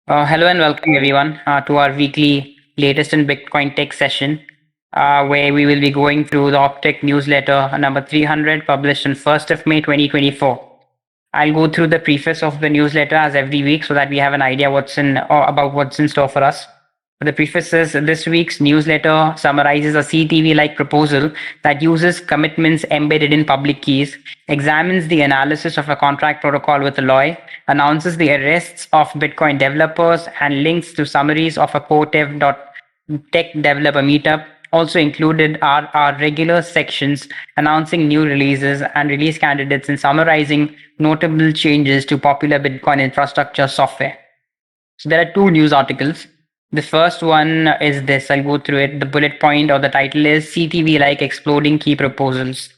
Hello and welcome everyone to our weekly latest in Bitcoin tech session, where we will be going through the Optech newsletter number 300, published on 1st of May 2024. I'll go through the preface of the newsletter as every week so that we have an idea what's in or about what's in store for us. The preface says this week's newsletter summarizes a CTV-like proposal that uses commitments embedded in public keys, examines the analysis of a contract protocol with Alloy, announces the arrests of Bitcoin developers, and links to summaries of a core.tech developer meetup. Also included are our regular sections announcing new releases and release candidates and summarizing notable changes to popular Bitcoin infrastructure software. So there are two news articles. The first one is this. I'll go through it. The bullet point or the title is CTV like exploding key proposals.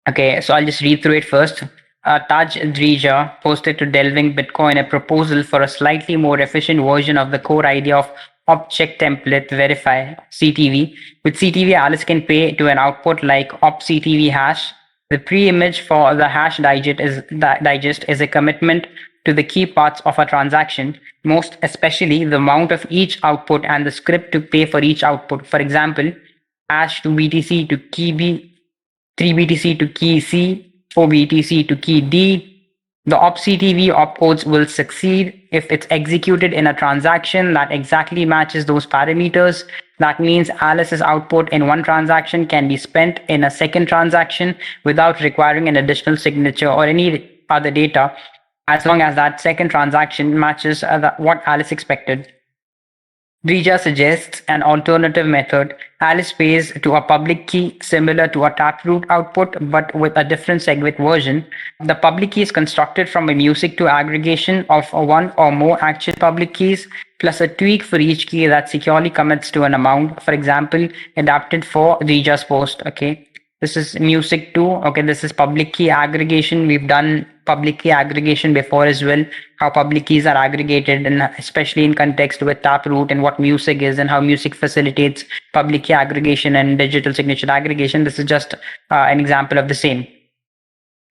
Okay, so I'll just read through it first. Taj Drija posted to Delving Bitcoin a proposal for a slightly more efficient version of the core idea of Optech template verify CTV. With CTV, Alice can pay to an output like opctv hash. The pre-image for the hash digest is a commitment to the key parts of a transaction, most especially the amount of each output and the script to pay for each output. For example, hash to BTC to key B, 3 BTC to key C, 4 BTC to key D. The opctv opcodes will succeed if it's executed in a transaction that exactly matches those parameters. That means Alice's output in one transaction can be spent in a second transaction without requiring an additional signature or any other data, as long as that second transaction matches what Alice expected. Drija suggests an alternative method. Alice pays to a public key similar to a taproot output, but with a different SegWit version. The public key is constructed from a music to aggregation of one or more actual public keys, plus a tweak for each key that securely commits to an amount. For example, adapted for Drija's post. Okay. This is music too. Okay, this is public key aggregation. We've done public key aggregation before as well, how public keys are aggregated, and especially in context with Taproot and what music is and how music facilitates public key aggregation and digital signature aggregation. This is just an example of the same.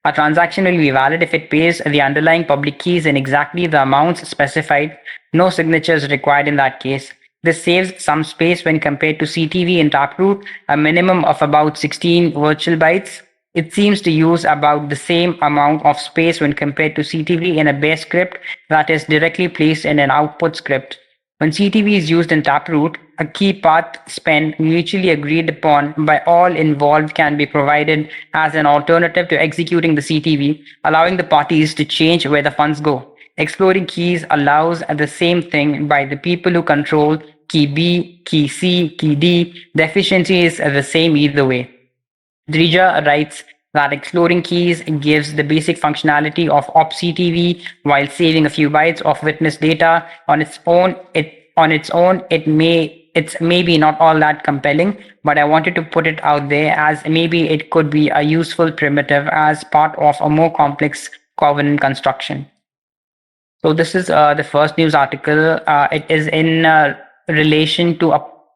A transaction will be valid if it pays the underlying public keys in exactly the amounts specified. No signature is required in that case. This saves some space when compared to CTV and Taproot, a minimum of about 16 virtual bytes. It seems to use about the same amount of space when compared to CTV in a base script that is directly placed in an output script. When CTV is used in Taproot, a key path spent mutually agreed upon by all involved can be provided as an alternative to executing the CTV, allowing the parties to change where the funds go. Exploring keys allows the same thing by the people who control key B, key C, key D. The efficiency is the same either way. Drija writes that exploring keys gives the basic functionality of opctv while saving a few bytes of witness data. On its own, it's maybe not all that compelling, but I wanted to put it out there as maybe it could be a useful primitive as part of a more complex covenant construction. So this is the first news article. It is in relation to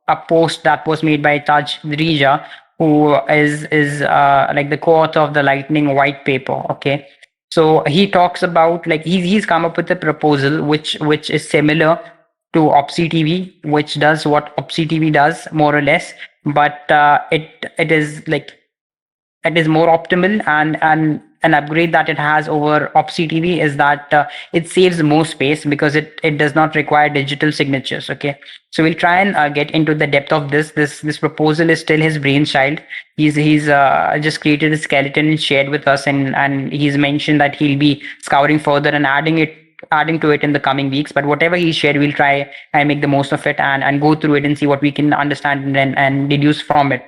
a post that was made by Taj Drija, who is like the co-author of the Lightning white paper. Okay, so he talks about like he's come up with a proposal which is similar to opctv, which does what opctv does more or less, but it is like it is more optimal, and an upgrade that it has over opctv is that it saves more space because it does not require digital signatures. Okay, so we'll try and get into the depth of this proposal is still his brainchild. He's just created a skeleton and shared with us, and he's mentioned that he'll be scouring further and adding to it in the coming weeks. But whatever he shared, we'll try and make the most of it and go through it and see what we can understand and deduce from it.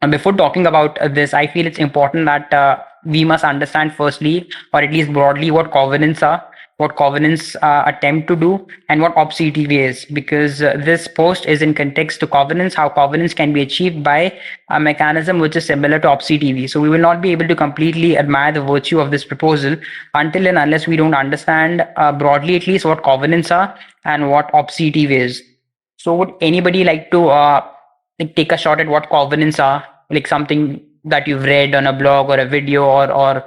And before talking about this, I feel it's important that we must understand firstly, or at least broadly, what covenants are, what covenants attempt to do, and what opctv is, because this post is in context to covenants, how covenants can be achieved by a mechanism which is similar to opctv. So we will not be able to completely admire the virtue of this proposal until and unless we don't understand broadly at least what covenants are and what opctv is. So would anybody like to like take a shot at what covenants are, like something that you've read on a blog or a video or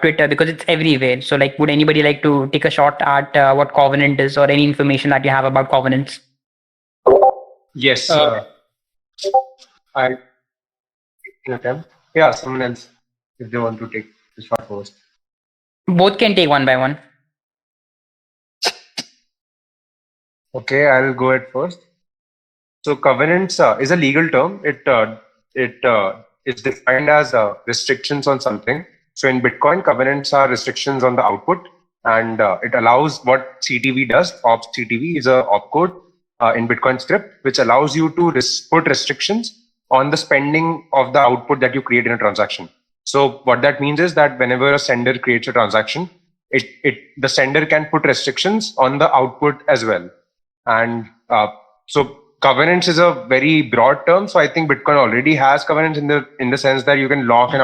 Twitter, because it's everywhere. So like, would anybody like to take a shot at what covenant is, or any information that you have about covenants? Yes, I attempt. Yeah, someone else, if they want to take the shot first. Both can take one by one. Okay, I'll go ahead first. So covenants is a legal term. It is defined as restrictions on something. So in Bitcoin, covenants are restrictions on the output, and it allows what CTV does. Ops CTV is a opcode in Bitcoin script, which allows you to put restrictions on the spending of the output that you create in a transaction. So what that means is that whenever a sender creates a transaction, the sender can put restrictions on the output as well. And so governance is a very broad term. So I think Bitcoin already has governance in the sense that you can lock an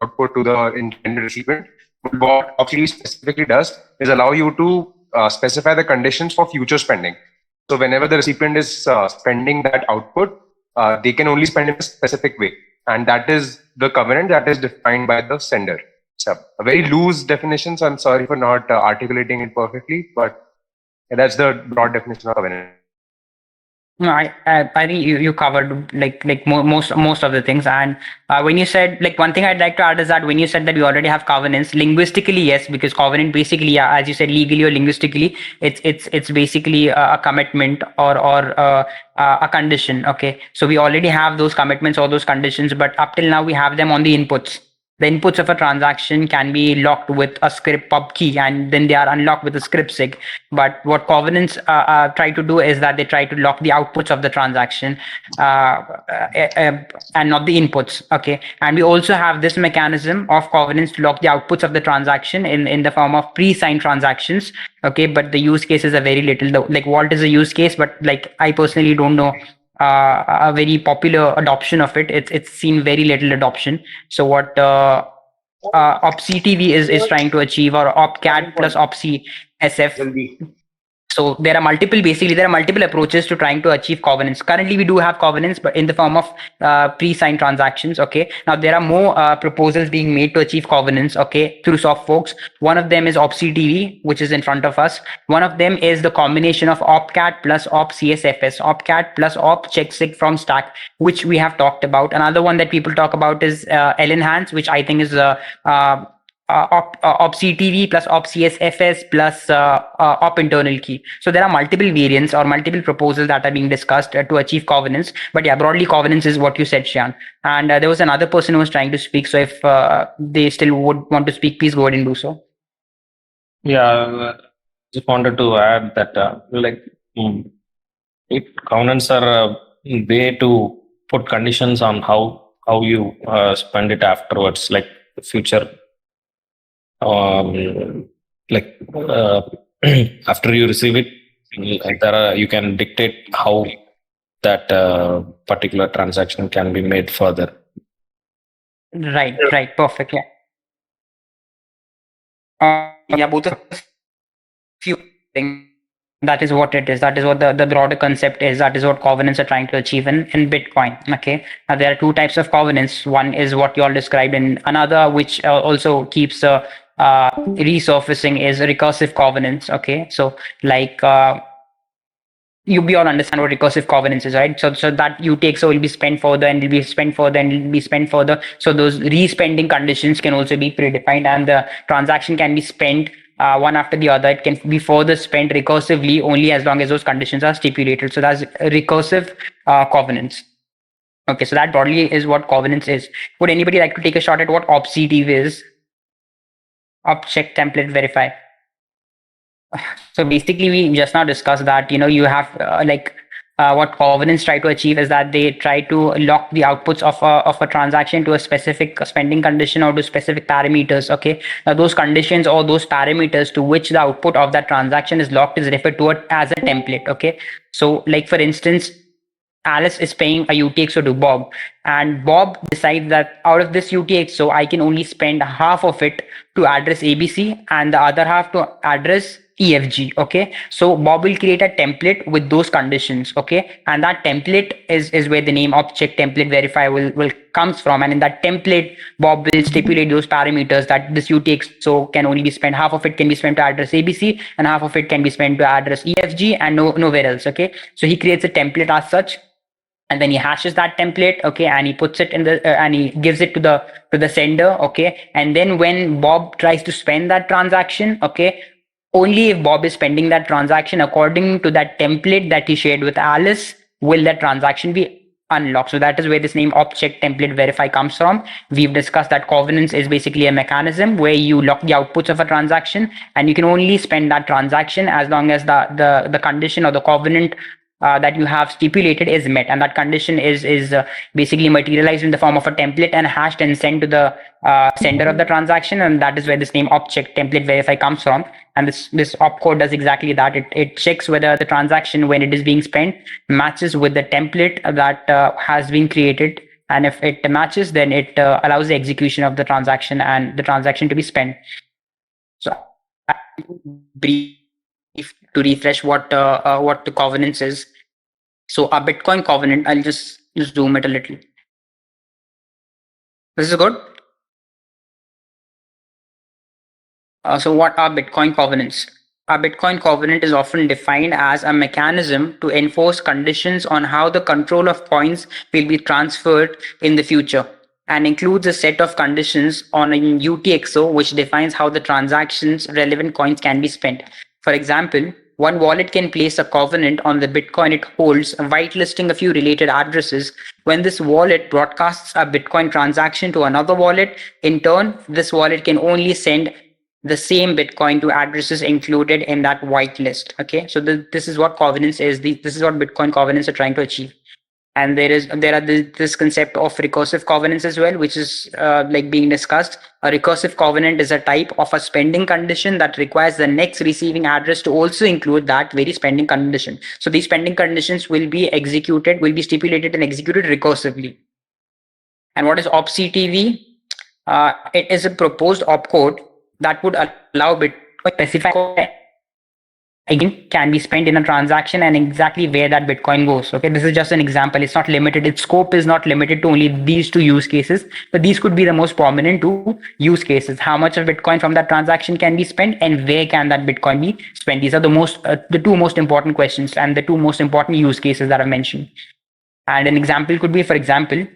output to the intended recipient. But what OpsCD specifically does is allow you to specify the conditions for future spending. So whenever the recipient is spending that output, they can only spend in a specific way, and that is the covenant that is defined by the sender. So a very loose definition. So I'm sorry for not articulating it perfectly, but that's the broad definition of covenant. No, I think you covered like most of the things. And when you said, like, one thing I'd like to add is that when you said that we already have covenants, linguistically yes, because covenant basically, as you said, legally or linguistically, it's basically a commitment, or a condition. Okay, so we already have those commitments or those conditions, but up till now we have them on the inputs. The inputs of a transaction can be locked with a script pub key, and then they are unlocked with a script sig. But what covenants try to do is that they try to lock the outputs of the transaction, and not the inputs. Okay, and we also have this mechanism of covenants to lock the outputs of the transaction in the form of pre-signed transactions. Okay, but the use cases are very little. Like, Vault is a use case, but like, I personally don't know a very popular adoption of it. It's seen very little adoption. So what OpCTV is trying to achieve, or OpCat plus OpCSF. So there are multiple approaches to trying to achieve covenants. Currently, we do have covenants, but in the form of pre-signed transactions. Okay. Now there are more proposals being made to achieve covenants. Okay, through soft forks. One of them is OpCTV, which is in front of us. One of them is the combination of OpCat plus OpCSFS, OpCat plus OpCheckSig from stack, which we have talked about. Another one that people talk about is LEnhance, which I think is OpCTV plus OpCSFS plus Op internal key. So there are multiple variants or multiple proposals that are being discussed to achieve covenants. But yeah, broadly, covenants is what you said, Shyam. And there was another person who was trying to speak. So if they still would want to speak, please go ahead and do so. Yeah, just wanted to add that covenants are a way to put conditions on how you spend it afterwards, like the future. After you receive it, you can dictate how that particular transaction can be made further. Right, perfect. Yeah, both of few things. That is what it is. That is what the broader concept is. That is what covenants are trying to achieve in Bitcoin. Okay. Now there are two types of covenants. One is what you all described, and another which also keeps resurfacing is recursive covenants. Okay. So like you all understand what recursive covenants is, right? So that UTXO will be spent further, and will be spent further, and will be spent further. So those respending conditions can also be predefined, and the transaction can be spent one after the other. It can be further spent recursively only as long as those conditions are stipulated. So that's recursive covenants. Okay, so that broadly is what covenants is. Would anybody like to take a shot at what OpCTV is? Check template verify. So basically, we just now discussed that, you have what covenants try to achieve is that they try to lock the outputs of a transaction to a specific spending condition or to specific parameters. Okay. Now those conditions or those parameters to which the output of that transaction is locked is referred to as a template. Okay. So like, for instance, Alice is paying a UTXO to Bob, and Bob decides that out of this UTXO, I can only spend half of it to address ABC and the other half to address EFG. Okay, so Bob will create a template with those conditions. Okay, and that template is where the name object template verify will comes from. And in that template, Bob will stipulate those parameters that this UTXO can only be spent, half of it can be spent to address ABC and half of it can be spent to address EFG and nowhere else. Okay, so he creates a template as such, and then he hashes that template. Okay, and he puts it in the and he gives it to the sender. Okay, and then when Bob tries to spend that transaction, okay, only if Bob is spending that transaction according to that template that he shared with Alice will that transaction be unlocked. So that is where this name object template verify comes from. We've discussed that covenants is basically a mechanism where you lock the outputs of a transaction, and you can only spend that transaction as long as the condition or the covenant that you have stipulated is met, and that condition is basically materialized in the form of a template and hashed and sent to the sender of the transaction. And that is where this name object template verify comes from. And this opcode does exactly that. It checks whether the transaction, when it is being spent, matches with the template that has been created, and if it matches, then it allows the execution of the transaction and the transaction to be spent. So brief to refresh what the covenants is. So a Bitcoin covenant, I'll just zoom it a little. This is good. So what are Bitcoin covenants? A Bitcoin covenant is often defined as a mechanism to enforce conditions on how the control of coins will be transferred in the future, and includes a set of conditions on a UTXO which defines how the transactions relevant coins can be spent. For example, one wallet can place a covenant on the Bitcoin it holds, whitelisting a few related addresses. When this wallet broadcasts a Bitcoin transaction to another wallet, in turn, this wallet can only send the same Bitcoin to addresses included in that whitelist. Okay, so this is what covenants is. This is what Bitcoin covenants are trying to achieve. And there are this concept of recursive covenants as well, which is like being discussed. A recursive covenant is a type of a spending condition that requires the next receiving address to also include that very spending condition. So these spending conditions will be stipulated and executed recursively. And what is OpCTV? It is a proposed opcode that would allow Bitcoin specify again can be spent in a transaction and exactly where that Bitcoin goes. Okay, this is just an example. It's not limited. Its scope is not limited to only these two use cases, but these could be the most prominent two use cases. How much of Bitcoin from that transaction can be spent, and where can that Bitcoin be spent? These are the two most important questions and the two most important use cases that I've mentioned. And an example could be, for example,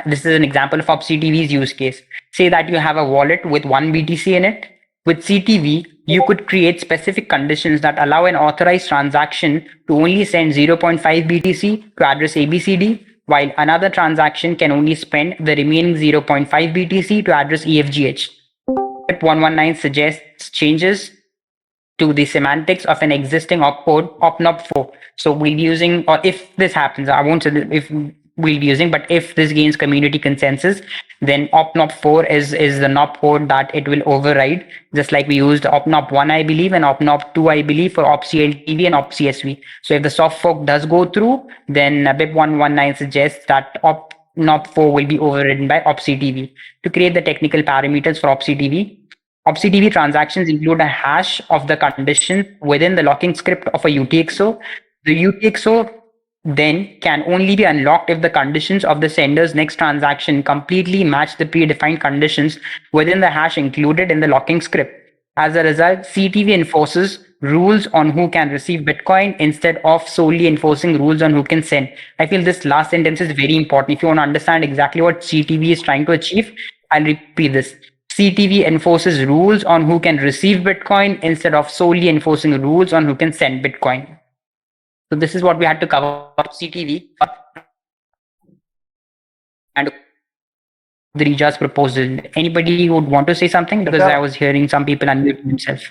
this is an example of OpCTV's use case. Say that you have a wallet with 1 BTC in it. With CTV, you could create specific conditions that allow an authorized transaction to only send 0.5 BTC to address ABCD, while another transaction can only spend the remaining 0.5 BTC to address EFGH. Step 119 suggests changes to the semantics of an existing opcode, opnop4. So we'll be using, or if this happens, I won't say if we'll be using, but if this gains community consensus, then opnop4 is the NOP code that it will override, just like we used opnop1, I believe, and opnop2, I believe, for opcLTV and opcsv. So if the soft fork does go through, then BIP119 suggests that opnop4 will be overridden by opcTV. To create the technical parameters for opcTV, OpCTV transactions include a hash of the condition within the locking script of a UTXO. The UTXO then can only be unlocked if the conditions of the sender's next transaction completely match the predefined conditions within the hash included in the locking script. As a result, CTV enforces rules on who can receive Bitcoin instead of solely enforcing rules on who can send. I feel this last sentence is very important. If you want to understand exactly what CTV is trying to achieve, I'll repeat this. CTV enforces rules on who can receive Bitcoin instead of solely enforcing rules on who can send Bitcoin. So this is what we had to cover CTV and the Rija's proposal. Anybody would want to say something? Because I was hearing some people unmute themselves.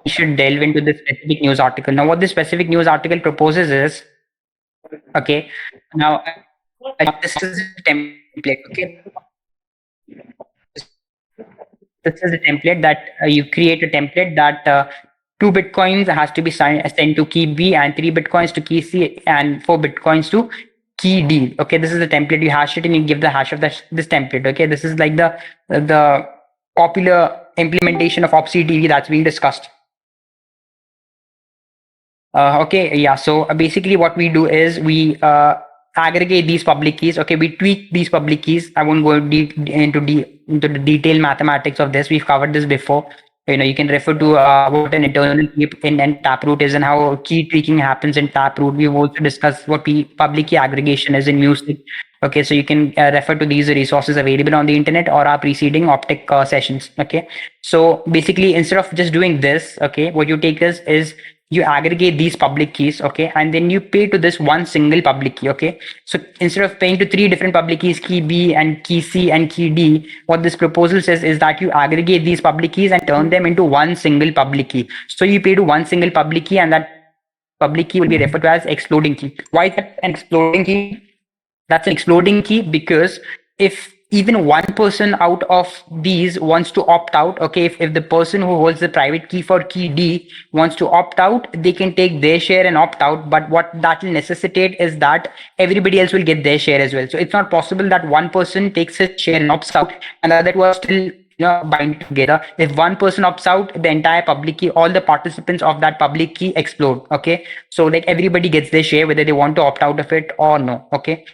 We should delve into the specific news article. Now, what this specific news article proposes is, okay, now this is a template, okay? This is a template that you create a template that 2 Bitcoins has to be sent to key B and 3 Bitcoins to key C and 4 Bitcoins to key D. Okay, this is the template. You hash it and you give the hash of this template. Okay, this is like the popular implementation of opctv that's being discussed. Okay, yeah. So basically, what we do is we aggregate these public keys. Okay, we tweak these public keys. I won't go into the detailed mathematics of this. We've covered this before. You can refer to what an internal key in Taproot is and how key tweaking happens in Taproot. We've also discussed what public key aggregation is in music. Okay, so you can refer to these resources available on the internet or our preceding Optech sessions. Okay, so basically, instead of just doing this, okay, what you take is you aggregate these public keys, okay, and then you pay to this one single public key, okay. So instead of paying to 3 different public keys, key B and key C and key D, what this proposal says is that you aggregate these public keys and turn them into one single public key. So you pay to one single public key, and that public key will be referred to as exploding key. Why is that an exploding key? That's an exploding key because if even one person out of these wants to opt out, okay, if the person who holds the private key for key D wants to opt out, they can take their share and opt out. But what that will necessitate is that everybody else will get their share as well. So it's not possible that one person takes his share and opts out and the other two are still bind together. If one person opts out, the entire public key, all the participants of that public key explode. Okay, so like everybody gets their share whether they want to opt out of it or no. Okay.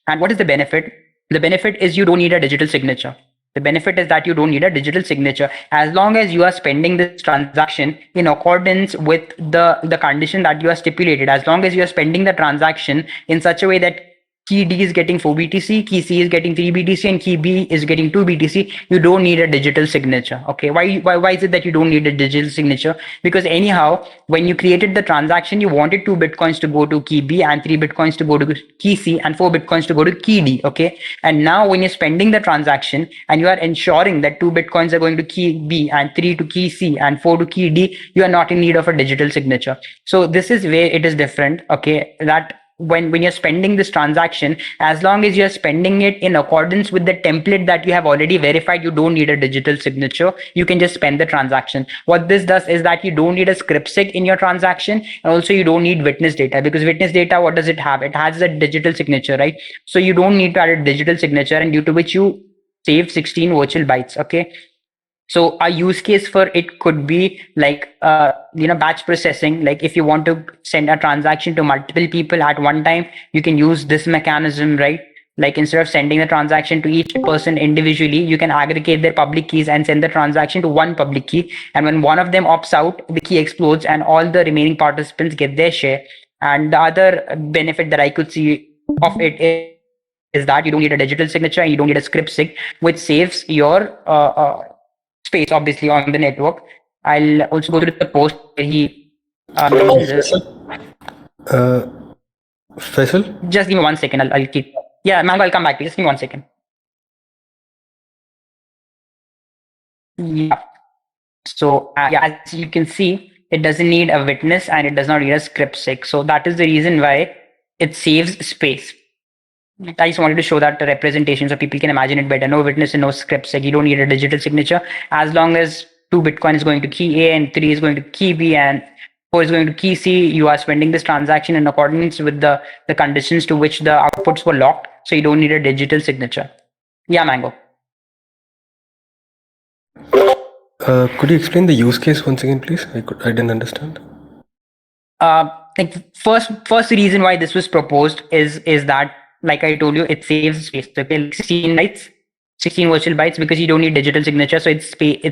And what is the benefit? The benefit is you don't need a digital signature. The benefit is that you don't need a digital signature as long as you are spending this transaction in accordance with the condition that you are stipulated. As long as you are spending the transaction in such a way that key D is getting 4 BTC, key C is getting 3 BTC, and key B is getting 2 BTC, you don't need a digital signature. Okay, why is it that you don't need a digital signature? Because anyhow, when you created the transaction, you wanted 2 Bitcoins to go to key B and 3 Bitcoins to go to key C and 4 Bitcoins to go to key D. Okay, and now when you're spending the transaction and you are ensuring that 2 Bitcoins are going to key B and 3 to key C and 4 to key D, you are not in need of a digital signature. So this is where it is different. Okay, that when you're spending this transaction, as long as you're spending it in accordance with the template that you have already verified, you don't need a digital signature. You can just spend the transaction. What this does is that you don't need a script sig in your transaction, and also you don't need witness data, because witness data, what does it have? It has a digital signature, right? So you don't need to add a digital signature, and due to which you save 16 virtual bytes. Okay, so a use case for it could be like batch processing. Like if you want to send a transaction to multiple people at one time, you can use this mechanism, right? Like instead of sending the transaction to each person individually, you can aggregate their public keys and send the transaction to one public key. And when one of them opts out, the key explodes and all the remaining participants get their share. And the other benefit that I could see of it is that you don't need a digital signature and you don't need a script sig, which saves your space obviously on the network. I'll also go to the post where he mentions this. Faisal? Just give me 1 second. I'll keep. Yeah, Mango, I'll come back to you. Just give me 1 second. Yeah. So yeah, as you can see, it doesn't need a witness and it does not need a script sig. So that is the reason why it saves space. I just wanted to show that representation so people can imagine it better. No witness and no script sig. You don't need a digital signature. As long as 2 Bitcoin is going to key A and 3 is going to key B and 4 is going to key C, you are spending this transaction in accordance with the conditions to which the outputs were locked. So you don't need a digital signature. Yeah, Mango. Could you explain the use case once again, please? I didn't understand. Like first reason why this was proposed is that, like I told you, it saves space. Okay, 16 bytes, 16 virtual bytes, because you don't need digital signature, so it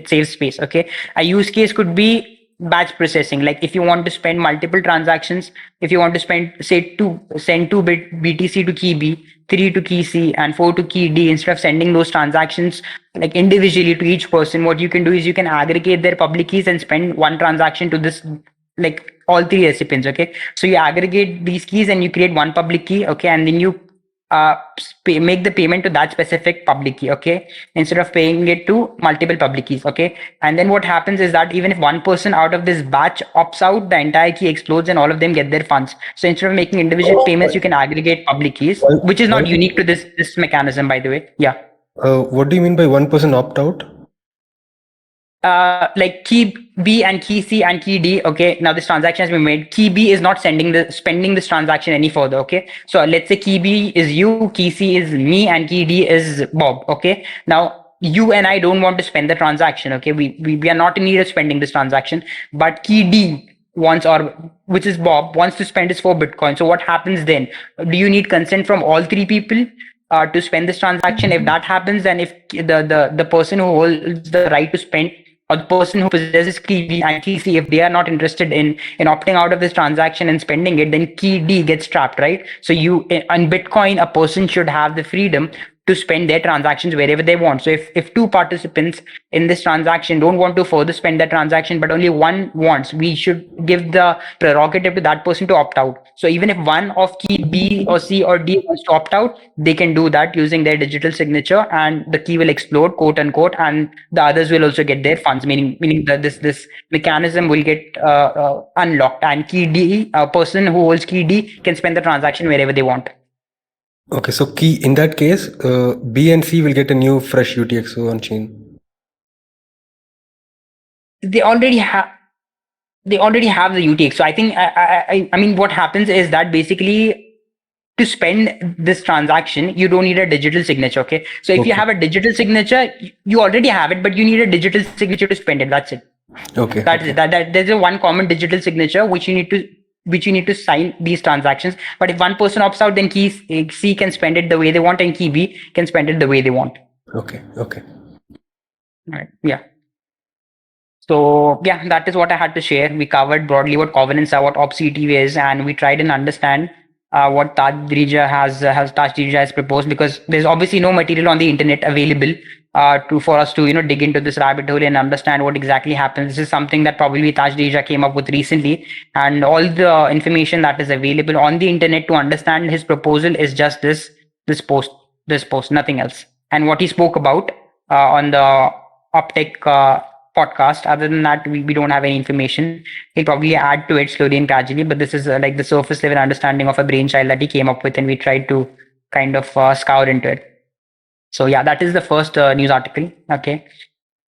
saves space. Okay, a use case could be batch processing. Like if you want to spend multiple transactions, if you want to send 2 BTC to key B, 3 to key C, and 4 to key D, instead of sending those transactions like individually to each person, what you can do is you can aggregate their public keys and spend one transaction to this, like all 3 recipients. Okay, so you aggregate these keys and you create one public key. Okay, and then you make the payment to that specific public key. Okay, instead of paying it to multiple public keys. Okay, and then what happens is that even if one person out of this batch opts out, the entire key explodes and all of them get their funds. So instead of making individual payments, you can aggregate public keys, which is not unique to this mechanism, by the way. Yeah. What do you mean by one person opt out? Like key B and key C and key D. Okay, now this transaction has been made. Key B is not spending this transaction any further. Okay, so let's say key B is you, key C is me, and key D is Bob. Okay, now you and I don't want to spend the transaction. Okay, we are not in need of spending this transaction, but key D wants, or which is Bob, wants to spend his 4 Bitcoin. So what happens then? Do you need consent from all 3 people to spend this transaction? If that happens, then if the person who holds the right to spend, or the person who possesses key B and key C, if they are not interested in opting out of this transaction and spending it, then key D gets trapped, right? So you, on Bitcoin, a person should have the freedom to spend their transactions wherever they want. So if 2 participants in this transaction don't want to further spend their transaction, but only one wants, we should give the prerogative to that person to opt out. So even if one of key B or C or D wants to opt out, they can do that using their digital signature, and the key will explode, quote unquote, and the others will also get their funds, meaning that this mechanism will get unlocked, and key D, a person who holds key D, can spend the transaction wherever they want. Okay, so key in that case, B and C will get a new fresh UTXO on chain. They already have the UTX. So I think I mean what happens is that basically, to spend this transaction, you don't need a digital signature. Okay, so if you have a digital signature, you already have it, but you need a digital signature to spend it. That's it. Okay. That's it. That there's a one common digital signature which you need to sign these transactions. But if one person opts out, then key C can spend it the way they want, and key B can spend it the way they want. Okay. Right. Yeah. So yeah, that is what I had to share. We covered broadly what covenants are, what OpCTV is, and we tried and understand what Taj has proposed, because there's obviously no material on the internet available for us to dig into this rabbit hole and understand what exactly happens. This is something that probably Taj came up with recently, and all the information that is available on the internet to understand his proposal is just this post, nothing else. And what he spoke about on the Optech podcast. Other than that, we don't have any information. He'll probably add to it slowly and gradually, but this is like the surface level understanding of a brainchild that he came up with, and we tried to kind of scour into it. So yeah, that is the first news article. Okay.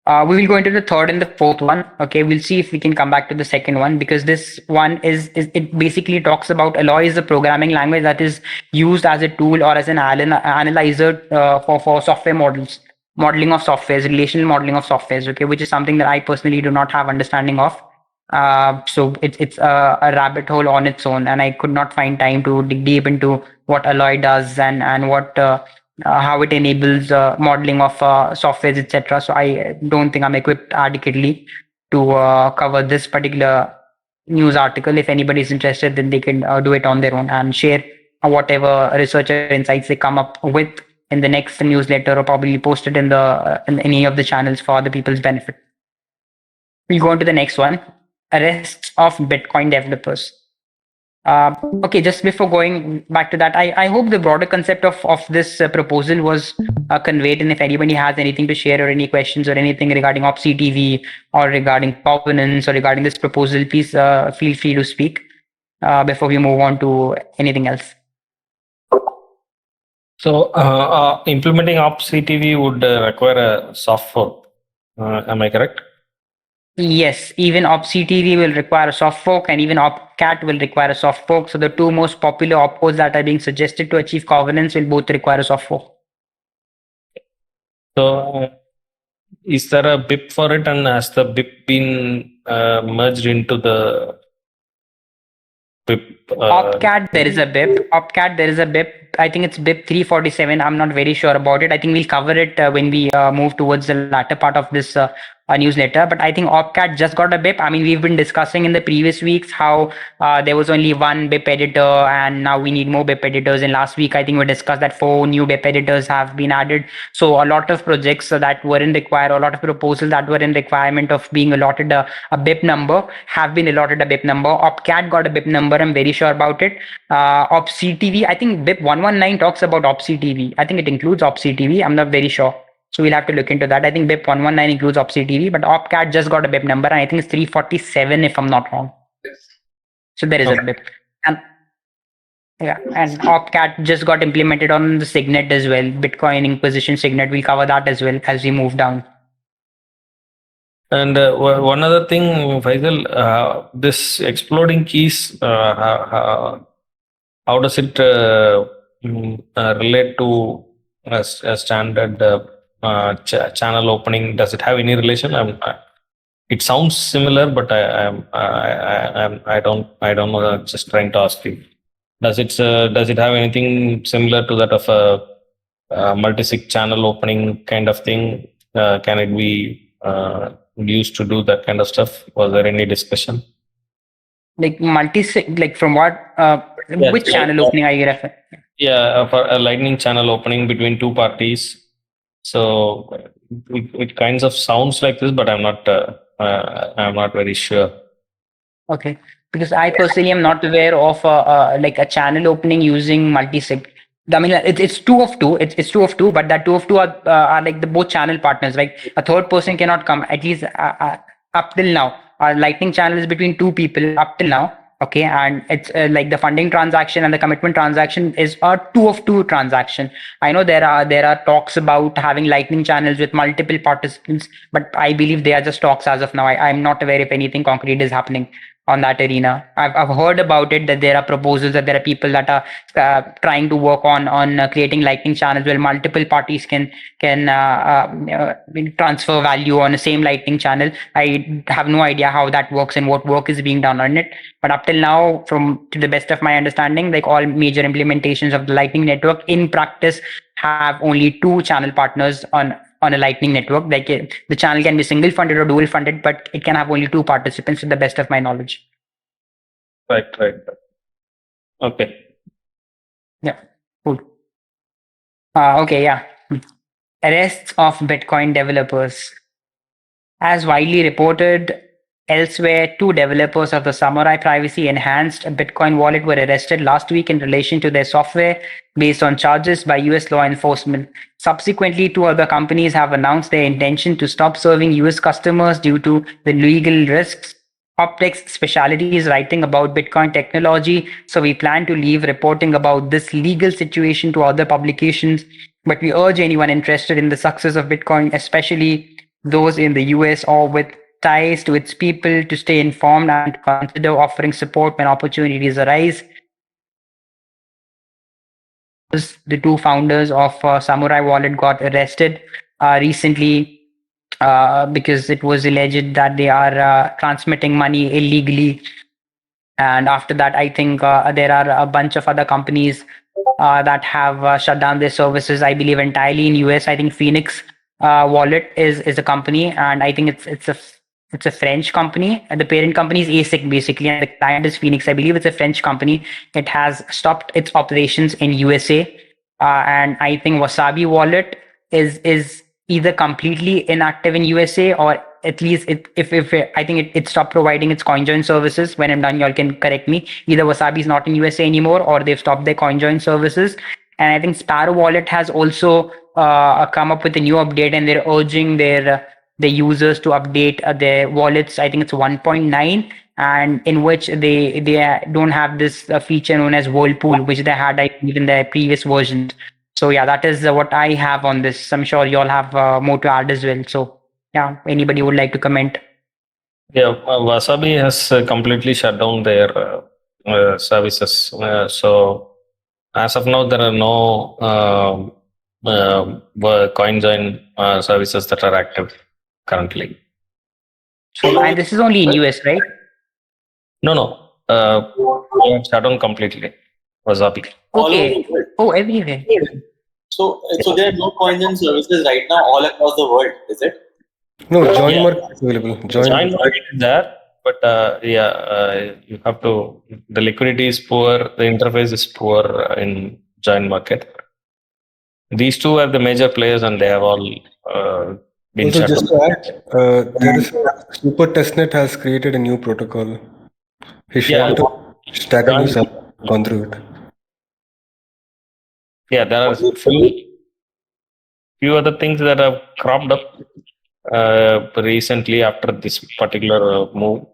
We will go into the third and the fourth one. Okay, we'll see if we can come back to the second one, because this one is it basically talks about Alloy is a programming language that is used as a tool or as an analyzer for software modeling of softwares, relational modeling of softwares. Okay, which is something that I personally do not have understanding of. So it's a rabbit hole on its own, and I could not find time to dig deep into what Alloy does and what how it enables modeling of softwares, etc. So I don't think I'm equipped adequately to cover this particular news article. If anybody is interested, then they can do it on their own and share whatever research or insights they come up with in the next newsletter, or probably post it in any of the channels for the people's benefit. We'll go on to the next one: arrests of Bitcoin developers. Okay, just before going back to that, I hope the broader concept of this proposal was conveyed, and if anybody has anything to share or any questions or anything regarding OpCTV or regarding governance or regarding this proposal, please feel free to speak before we move on to anything else. So implementing OpCTV would require a soft fork. Am I correct? Yes, even OpCTV will require a soft fork, and even OpCat will require a soft fork. So the 2 most popular opcodes that are being suggested to achieve governance will both require a soft fork. So is there a BIP for it, and has the BIP been merged into the BIP? OpCat, there is a BIP. OpCat, there is a BIP. I think it's BIP 347. I'm not very sure about it. I think we'll cover it when we move towards the latter part of this newsletter. But I think OpCat just got a BIP. I mean, we've been discussing in the previous weeks how there was only one BIP editor, and now we need more BIP editors. And last week, I think we discussed that 4 new BIP editors have been added. So a lot of projects that were in require, a lot of proposals that were in requirement of being allotted a BIP number have been allotted a BIP number. OpCat got a BIP number. I'm very sure about it. OpCTV, I think BIP 119 talks about OpCTV. I think it includes OpCTV. I'm not very sure. So we'll have to look into that. I think BIP 119 includes OpCTV, but OpCat just got a BIP number, and I think it's 347 if I'm not wrong. So there is a BIP. And yeah, and OpCat just got implemented on the Signet as well. Bitcoin Inquisition Signet. We'll cover that as well as we move down. And one other thing, Faisal, this exploding keys, how does it relate to a standard channel opening? Does it have any relation? It sounds similar, but I don't know. I'm just trying to ask you. Does it have anything similar to that of a multi-sig channel opening kind of thing? Can it be used to do that kind of stuff? Was there any discussion? Like multi-sig, like from what, Yeah, which channel opening are you referring? Yeah, for a lightning channel opening between two parties. So it kinds of sounds like this, but I'm not very sure. Okay, because I personally am not aware of like a channel opening using multi-sig. I mean, it's two of two. It's two of two, but that two of two are like the both channel partners. Like a third person cannot come. At least up till now, our Lightning channel is between two people up till now. Okay, and it's like the funding transaction and the commitment transaction is a two of two transaction. I know there are talks about having Lightning channels with multiple participants, but I believe they are just talks as of now. I'm not aware if anything concrete is happening on that arena. I've heard about it, that there are proposals, that there are people that are trying to work on creating Lightning channels where multiple parties can transfer value on the same Lightning channel. I have no idea how that works and what work is being done on it. But up till now, from to the best of my understanding, like all major implementations of the Lightning network in practice have only two channel partners on a Lightning network. Like the channel can be single funded or dual funded, but it can have only two participants to the best of my knowledge. Right. Okay. Yeah, cool. Okay, yeah. Arrests of Bitcoin developers. As widely reported elsewhere, two developers of the Samurai privacy enhanced Bitcoin wallet were arrested last week in relation to their software based on charges by US law enforcement. Subsequently, two other companies have announced their intention to stop serving US customers due to the legal risks. Optech's specialty is writing about Bitcoin technology, so we plan to leave reporting about this legal situation to other publications. But we urge anyone interested in the success of Bitcoin, especially those in the US or with ties to its people, to stay informed and consider offering support when opportunities arise. The two founders of Samurai Wallet got arrested recently because it was alleged that they are transmitting money illegally. And after that, I think there are a bunch of other companies that have shut down their services. I believe entirely in US. I think Phoenix Wallet is a company, and I think it's a French company. And the parent company is ASIC basically, and the client is Phoenix. I believe it's a French company. It has stopped its operations in USA, and I think Wasabi Wallet is either completely inactive in USA, or at least if I think it stopped providing its CoinJoin services. When I'm done, y'all can correct me. Either Wasabi is not in USA anymore, or they've stopped their CoinJoin services. And I think Sparrow Wallet has also come up with a new update, and they're urging their users to update their wallets. I think it's 1.9, and in which they don't have this feature known as Whirlpool, which they had, I believe, in their previous versions. So yeah, that is what I have on this. I'm sure you all have more to add as well. So yeah, anybody would like to comment? Yeah, Wasabi has completely shut down their services. So as of now, there are no CoinJoin services that are active currently. So, and this is only in US, right? No. They have shut down completely. Wasabi. Okay. Oh, everywhere. So there are no CoinJoin services right now all across the world, is it? No, join market is available. Join market is there, but you have to. The liquidity is poor. The interface is poor in join market. These two are the major players, and they have all been Also, shut just down. to add, there is Super Testnet has created a new protocol. He shared the Stacker News have gone through it. Yeah, there are few other things that have cropped up recently after this particular move.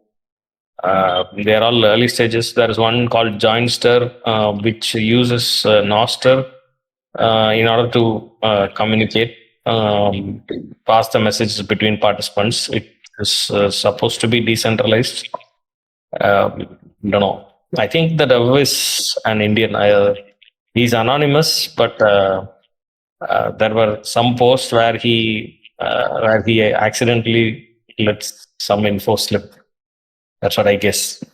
They are all early stages. There is one called Joinster, which uses Noster in order to communicate, pass the messages between participants. It is supposed to be decentralized. Don't know. I think the dev is an Indian. He's anonymous, but there were some posts where he accidentally let some info slip. That's what I guess.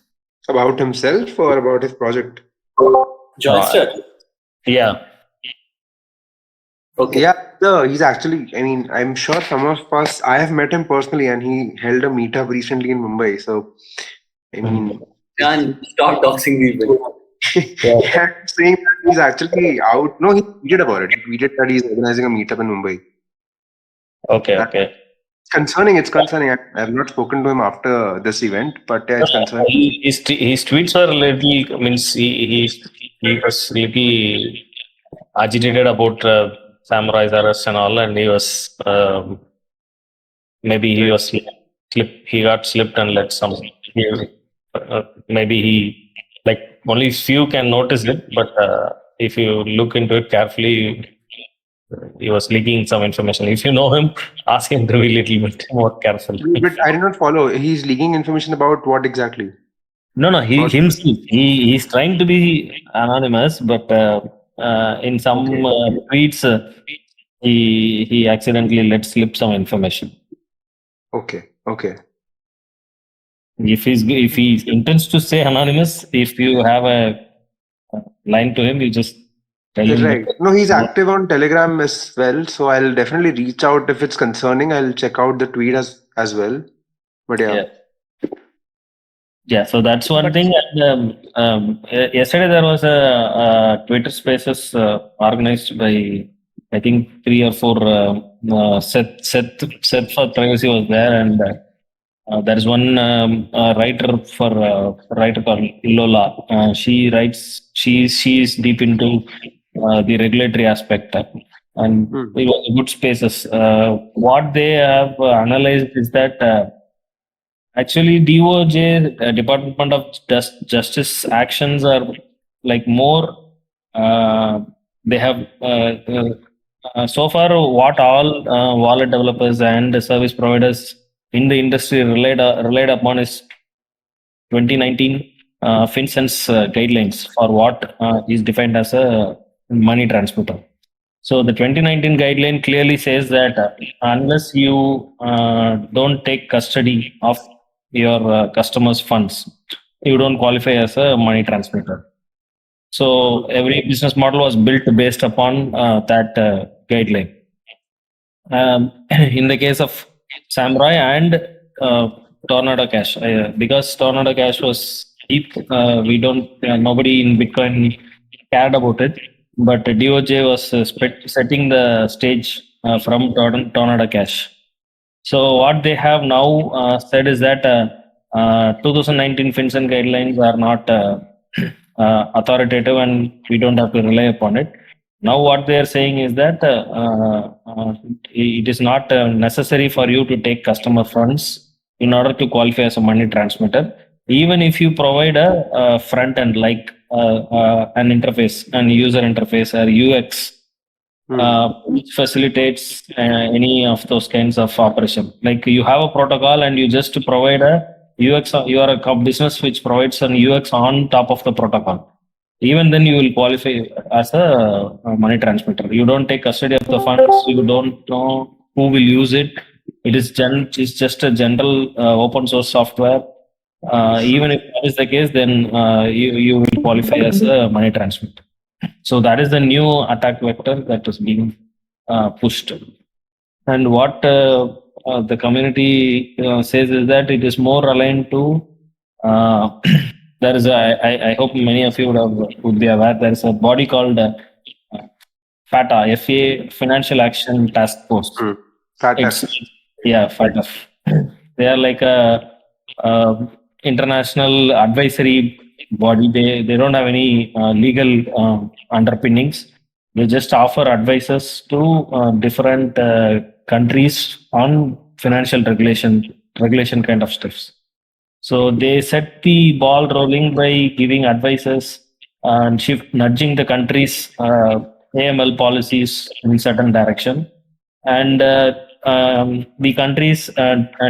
About himself or about his project? Johnster. Yeah. Okay. Yeah, he's actually, I mean, I'm sure some of us, I have met him personally and he held a meetup recently in Mumbai. So, I mean, Can stop doxing people. yeah, saying that he's actually out. No, he tweeted about it. He tweeted that he's organizing a meetup in Mumbai. Okay. It's concerning. It's concerning. I have not spoken to him after this event, but yeah, it's concerning. His tweets were little, means he was little agitated about Samurai's arrest and all, and he was maybe he was he got slipped and let some. Maybe he, like, only few can notice it, but if you look into it carefully, he was leaking some information. If you know him, ask him to be a little bit more careful. But I did not follow. He's leaking information about what exactly? No, he's trying to be anonymous, but in some tweets, he accidentally let slip some information. Okay. If he intends to stay anonymous, if you have a line to him, you just tell him. Right. No, he's active on Telegram as well, so I'll definitely reach out if it's concerning. I'll check out the tweet as well. But yeah, so that's one thing. And, yesterday there was a Twitter Spaces organized by, I think, 3 or 4 Seth for Privacy was there, and there is one writer called Lola. She writes. She is deep into the regulatory aspect, and it was a good spaces. What they have analyzed is that. Actually, DOJ, Department of Justice actions are like more. They have so far what all wallet developers and service providers in the industry relied upon is 2019 FinCEN's guidelines for what is defined as a money transmitter. So the 2019 guideline clearly says that unless you don't take custody of your customers' funds, you don't qualify as a money transmitter. So every business model was built based upon that guideline. In the case of Samurai and Tornado Cash, because Tornado Cash was cheap, nobody in Bitcoin cared about it. But DOJ was setting the stage from Tornado Cash. So what they have now said is that 2019 FinCEN guidelines are not authoritative and we don't have to rely upon it. Now what they are saying is that it is not necessary for you to take customer funds in order to qualify as a money transmitter. Even if you provide a front end like an interface, an user interface or UX, which facilitates any of those kinds of operation. Like you have a protocol and you just provide a UX, you are a business which provides an UX on top of the protocol. Even then you will qualify as a money transmitter. You don't take custody of the funds, you don't know who will use it. It's just a general open source software. Even if that is the case, then you will qualify as a money transmitter. So that is the new attack vector that is being pushed. And what the community says is that it is more aligned to. There is I hope many of you would be aware. There is a body called FATA, FA, Financial Action Task Force. FATA. They are like a international advisory body. They don't have any legal underpinnings. They just offer advices to different countries on financial regulation kind of stuff. So they set the ball rolling by giving advices and nudging the countries' AML policies in certain direction. And the countries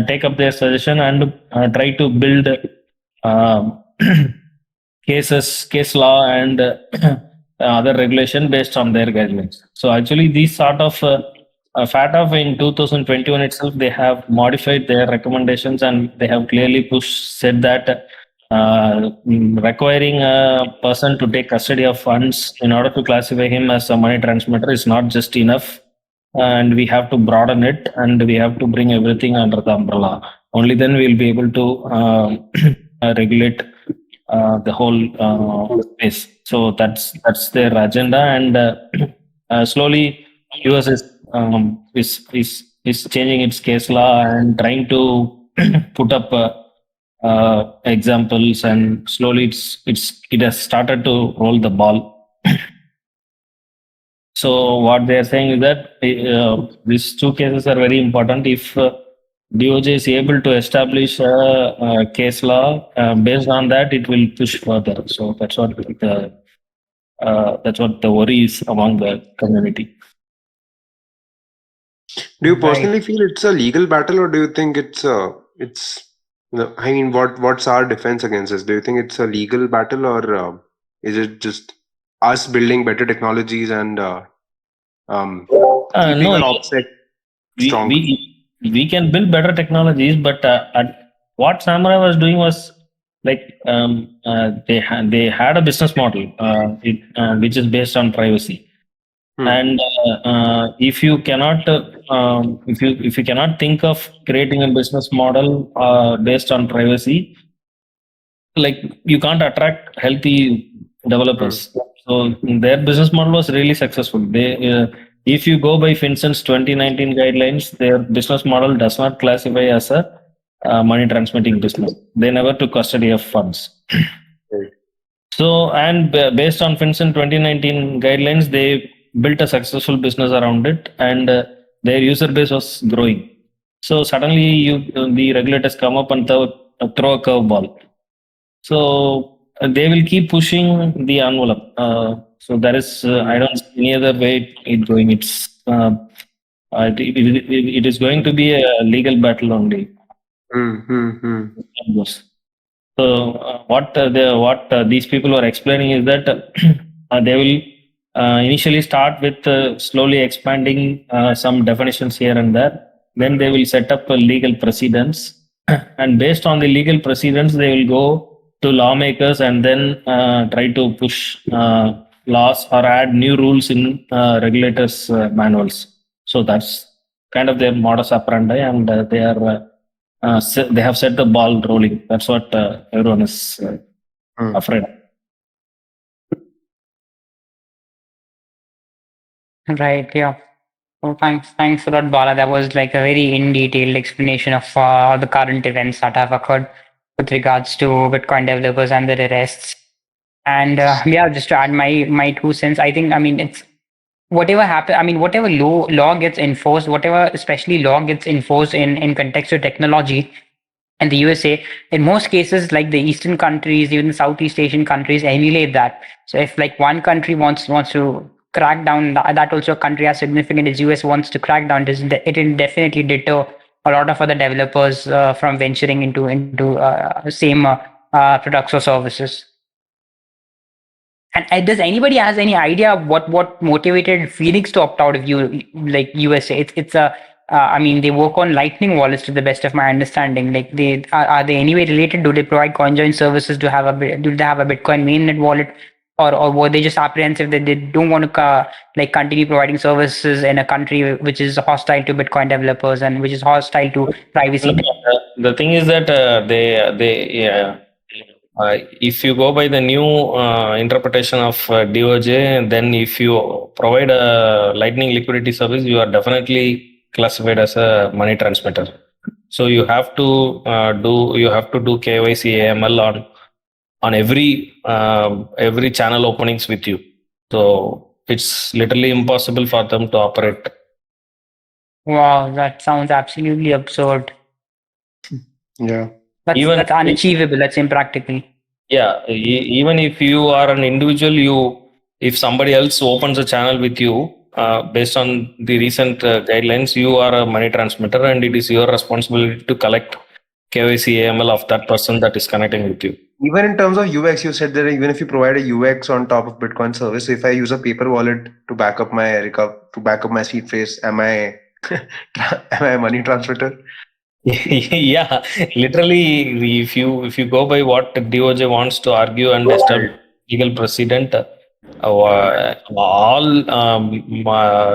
take up their suggestion and try to build um, case law and other regulation based on their guidelines. So actually, these sort of FATF in 2021 itself, they have modified their recommendations and they have clearly said that requiring a person to take custody of funds in order to classify him as a money transmitter is not just enough, and we have to broaden it and we have to bring everything under the umbrella. Only then we'll be able to regulate the whole space. So that's their agenda, and slowly US is changing its case law and trying to put up examples, and slowly it has started to roll the ball. So what they are saying is that these two cases are very important. If DOJ is able to establish a case law, based on that, it will push further. So that's what the worry is among the community. Do you personally feel it's a legal battle, or do you think it's I mean, what's our defense against this? Do you think it's a legal battle, or is it just us building better technologies and keeping No, our Optech strong? we can build better technologies, but what Samurai was doing was like they had a business model which is based on privacy. And if you cannot if you cannot think of creating a business model based on privacy, like you can't attract healthy developers. So their business model was really successful. They if you go by FinCEN's 2019 guidelines, their business model does not classify as a money transmitting business. They never took custody of funds. So, and based on FinCEN 2019 guidelines, they built a successful business around it, and their user base was growing. So suddenly, the regulators come up and throw a curveball. So they will keep pushing the envelope. So there is, I don't see any other way it going. It is going to be a legal battle only. So what these people are explaining is that they will initially start with slowly expanding some definitions here and there. Then they will set up a legal precedents, and based on the legal precedents, they will go to lawmakers and then try to push laws or add new rules in regulators' manuals. So that's kind of their modus operandi, and they are. They have set the ball rolling. That's what everyone is afraid of. Right. Yeah. Well, thanks a lot, Bala. That was like a very in-detailed explanation of all the current events that have occurred with regards to Bitcoin developers and their arrests. And yeah, just to add my 2 cents, I think, I mean, it's whatever happen. I mean, whatever law gets enforced, whatever especially law gets enforced in context of technology, and the USA, in most cases, like the Eastern countries, even the Southeast Asian countries, emulate that. So if like one country wants to crack down, that also a country as significant as US wants to crack down, it will definitely deter a lot of other developers from venturing into same products or services. And does anybody has any idea what motivated Phoenix to opt out of USA? It's a I mean, they work on Lightning wallets to the best of my understanding. Like, they are they anyway related? Do they provide CoinJoin services? Do they have a Bitcoin mainnet wallet, or were they just apprehensive that they don't want to continue providing services in a country which is hostile to Bitcoin developers and which is hostile to privacy? The thing is that if you go by the new interpretation of DOJ, then if you provide a Lightning liquidity service, you are definitely classified as a money transmitter. So you have to do KYC AML on every channel openings with you. So it's literally impossible for them to operate. Wow, that sounds absolutely absurd. Yeah. That's unachievable. That's impractical. Yeah, even if you are an individual, if somebody else opens a channel with you, based on the recent guidelines, you are a money transmitter, and it is your responsibility to collect KYC AML of that person that is connecting with you. Even in terms of UX, you said that even if you provide a UX on top of Bitcoin service, so if I use a paper wallet to back up my seed phrase, am I a money transmitter? Yeah, literally, if you go by what DOJ wants to argue and establish legal precedent, all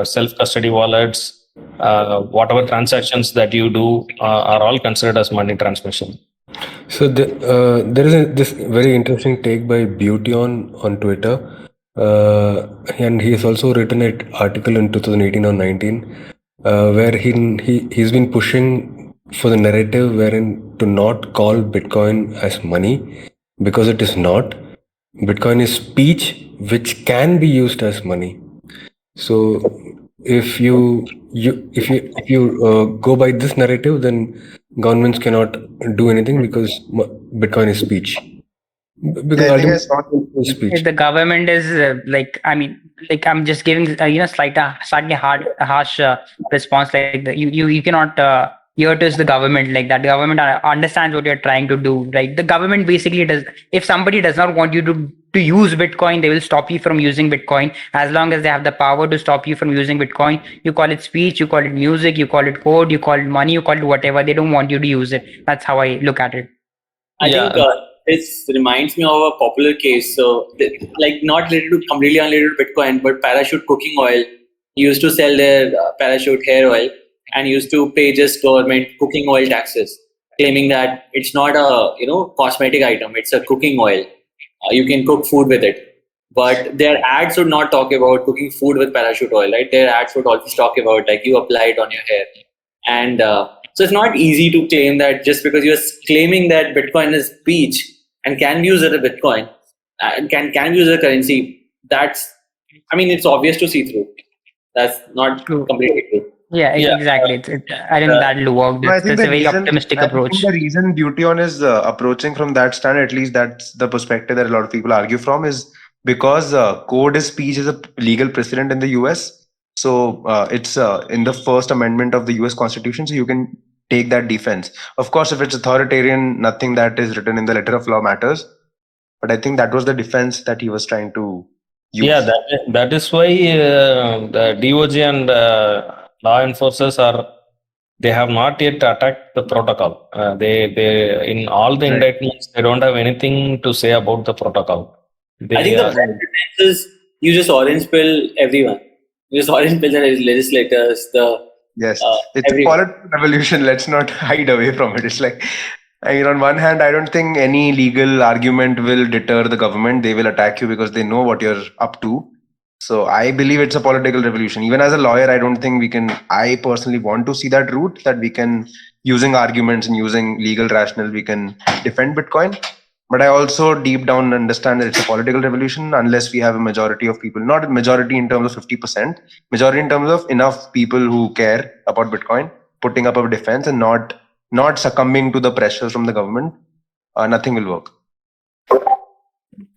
self-custody wallets, whatever transactions that you do are all considered as money transmission. So there is this very interesting take by Beauty on Twitter, and he has also written an article in 2018 or 19, where he's been pushing for the narrative wherein to not call Bitcoin as money, because it is not. Bitcoin is speech which can be used as money. So if you go by this narrative, then governments cannot do anything because Bitcoin is speech. Because Yeah, I think I ultimately, saw it's speech. If the government is I'm just giving slightly harsh response, like you cannot hear to the government like that. The government understands what you're trying to do, right? The government basically does. If somebody does not want you to use Bitcoin, they will stop you from using Bitcoin. As long as they have the power to stop you from using Bitcoin, you call it speech, you call it music, you call it code, you call it money, you call it whatever. They don't want you to use it. That's how I look at it. I think this reminds me of a popular case. So, like, not related to completely unrelated to Bitcoin, but Parachute cooking oil used to sell their Parachute hair oil and used to pay just government cooking oil taxes, claiming that it's not a cosmetic item; it's a cooking oil. You can cook food with it. But their ads would not talk about cooking food with Parachute oil, right? Their ads would always talk about like you apply it on your hair, and so it's not easy to claim that just because you're claiming that Bitcoin is speech and can be used as a Bitcoin and can be used as a currency. It's obvious to see through. That's not True. completely true. Yeah, exactly. I think that'll work. No, I think That's the a very reason, optimistic I approach. think the reason Beautyon is approaching from that stand, at least that's the perspective that a lot of people argue from, is because code is speech is a legal precedent in the US. So it's in the First Amendment of the US Constitution. So you can take that defense. Of course, if it's authoritarian, nothing that is written in the letter of law matters. But I think that was the defense that he was trying to use. Yeah, that is why the DOJ and law enforcers they have not yet attacked the protocol. They in all the indictments they don't have anything to say about the protocol. I think the best defense is you just orange pill everyone. You just orange pill the legislators, Yes, it's a political revolution. Let's not hide away from it. It's like, on one hand, I don't think any legal argument will deter the government. They will attack you because they know what you're up to. So I believe it's a political revolution. Even as a lawyer, I don't think I personally want to see that route, that we can, using arguments and using legal rationale, we can defend Bitcoin. But I also deep down understand that it's a political revolution unless we have a majority of people, not a majority in terms of 50%, majority in terms of enough people who care about Bitcoin, putting up a defense and not succumbing to the pressures from the government. Nothing will work.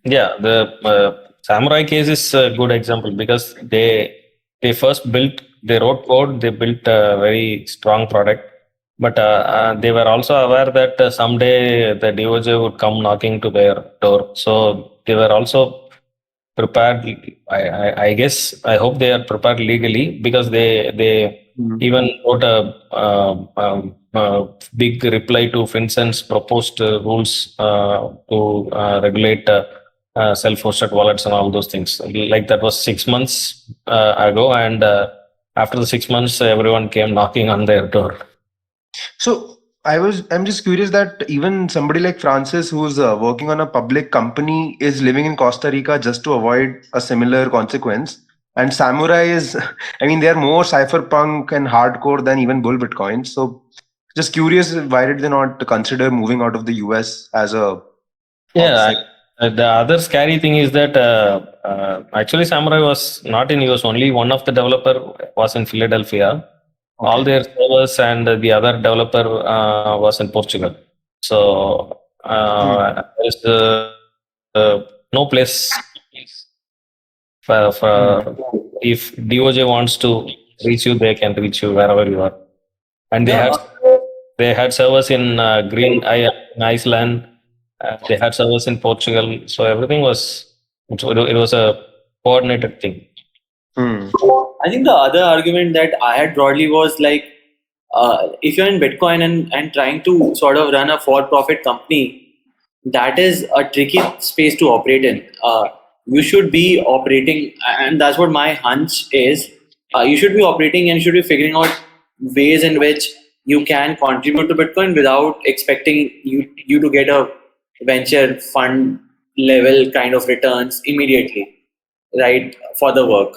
Yeah, the Samurai case is a good example because they wrote code, they built a very strong product. But they were also aware that someday the DOJ would come knocking to their door. So they were also prepared. I guess, I hope they are prepared legally, because they even wrote a big reply to FinCEN's proposed rules to regulate self-hosted wallets and all those things. Like that was 6 months ago, and after the 6 months, everyone came knocking on their door. So I'm just curious that even somebody like Francis, who's working on a public company, is living in Costa Rica just to avoid a similar consequence. And Samurai is, they're more cypherpunk and hardcore than even bull Bitcoin. So just curious, why did they not consider moving out of the US as a the other scary thing is that actually Samurai was not in US. Only one of the developer was in Philadelphia. Okay. All their servers and the other developer was in Portugal. So there's no place for if DOJ wants to reach you, they can reach you wherever you are. And Yeah. they had servers in in Iceland. They had servers in Portugal. So everything was it was a coordinated thing. I think the other argument that I had broadly was like, if you're in Bitcoin and trying to sort of run a for-profit company, that is a tricky space to operate in. You should be operating, and that's what my hunch is. You should be operating and should be figuring out ways in which you can contribute to Bitcoin without expecting you to get a venture fund level kind of returns immediately, right, for the work.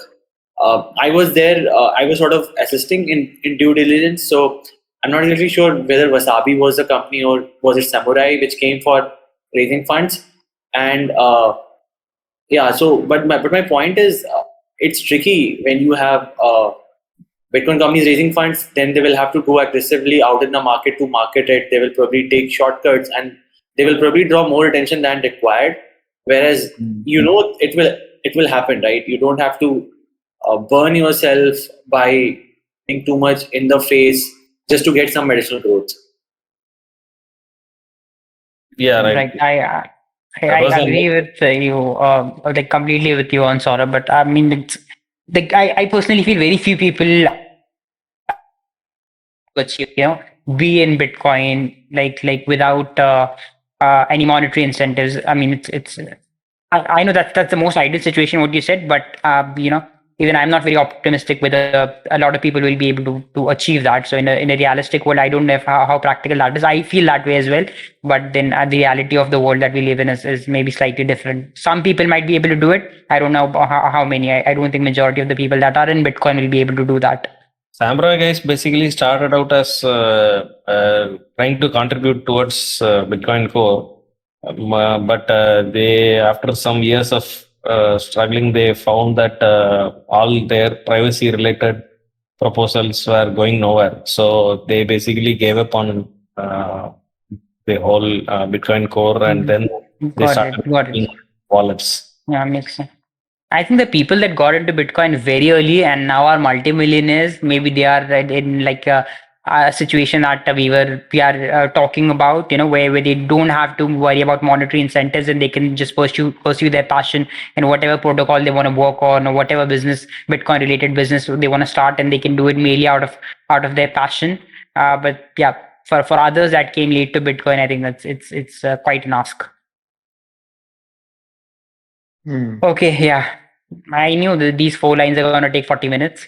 I was there, I was sort of assisting in due diligence. So I'm not really sure whether Wasabi was the company or was it Samurai, which came for raising funds. And yeah, so, but my point is, it's tricky when you have Bitcoin companies raising funds, then they will have to go aggressively out in the market to market it. They will probably take shortcuts and they will probably draw more attention than required. Whereas, it will happen, right? You don't have to burn yourself by being too much in the face just to get some additional growth. Yeah, Right. I agree with you, like completely with you on Saurabh. But I mean, it's I personally feel very few people achieve, be in Bitcoin like without any monetary incentives. I mean, it's I know that's the most ideal situation what you said, but even I'm not very optimistic whether a lot of people will be able to achieve that. So in a realistic world, I don't know how practical that is. I feel that way as well, but then the reality of the world that we live in is maybe slightly different. Some people might be able to do it. I don't know how many. I don't think majority of the people that are in Bitcoin will be able to do that. Samurai guys basically started out as trying to contribute towards Bitcoin Core, but they, after some years of struggling, they found that all their privacy-related proposals were going nowhere. So they basically gave up on the whole Bitcoin Core, and then they started making wallets. Yeah, makes sense. I think the people that got into Bitcoin very early and now are multimillionaires, maybe they are in like a situation that we are talking about, where they don't have to worry about monetary incentives and they can just pursue their passion in whatever protocol they want to work on or whatever business, Bitcoin related business they want to start, and they can do it mainly out of their passion. But yeah, for others that came late to Bitcoin, I think it's quite an ask. Okay, yeah. I knew that these 4 lines are going to take 40 minutes.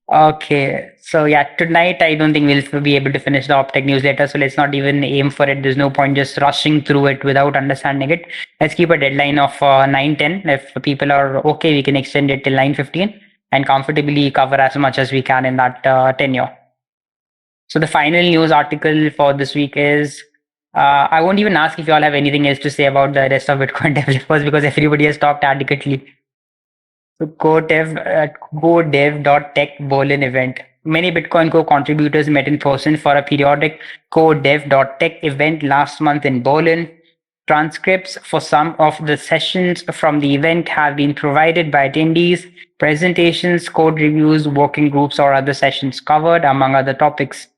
Okay, so yeah, tonight I don't think we'll be able to finish the Optech newsletter, so let's not even aim for it. There's no point just rushing through it without understanding it. Let's keep a deadline of 9:10. If people are okay, we can extend it till 9:15 and comfortably cover as much as we can in that tenure. So the final news article for this week is, I won't even ask if you all have anything else to say about the rest of Bitcoin developers because everybody has talked adequately. So GoDev.tech Berlin event. Many Bitcoin Core contributors met in person for a periodic GoDev.tech event last month in Berlin. Transcripts for some of the sessions from the event have been provided by attendees. Presentations, code reviews, working groups, or other sessions covered, among other topics.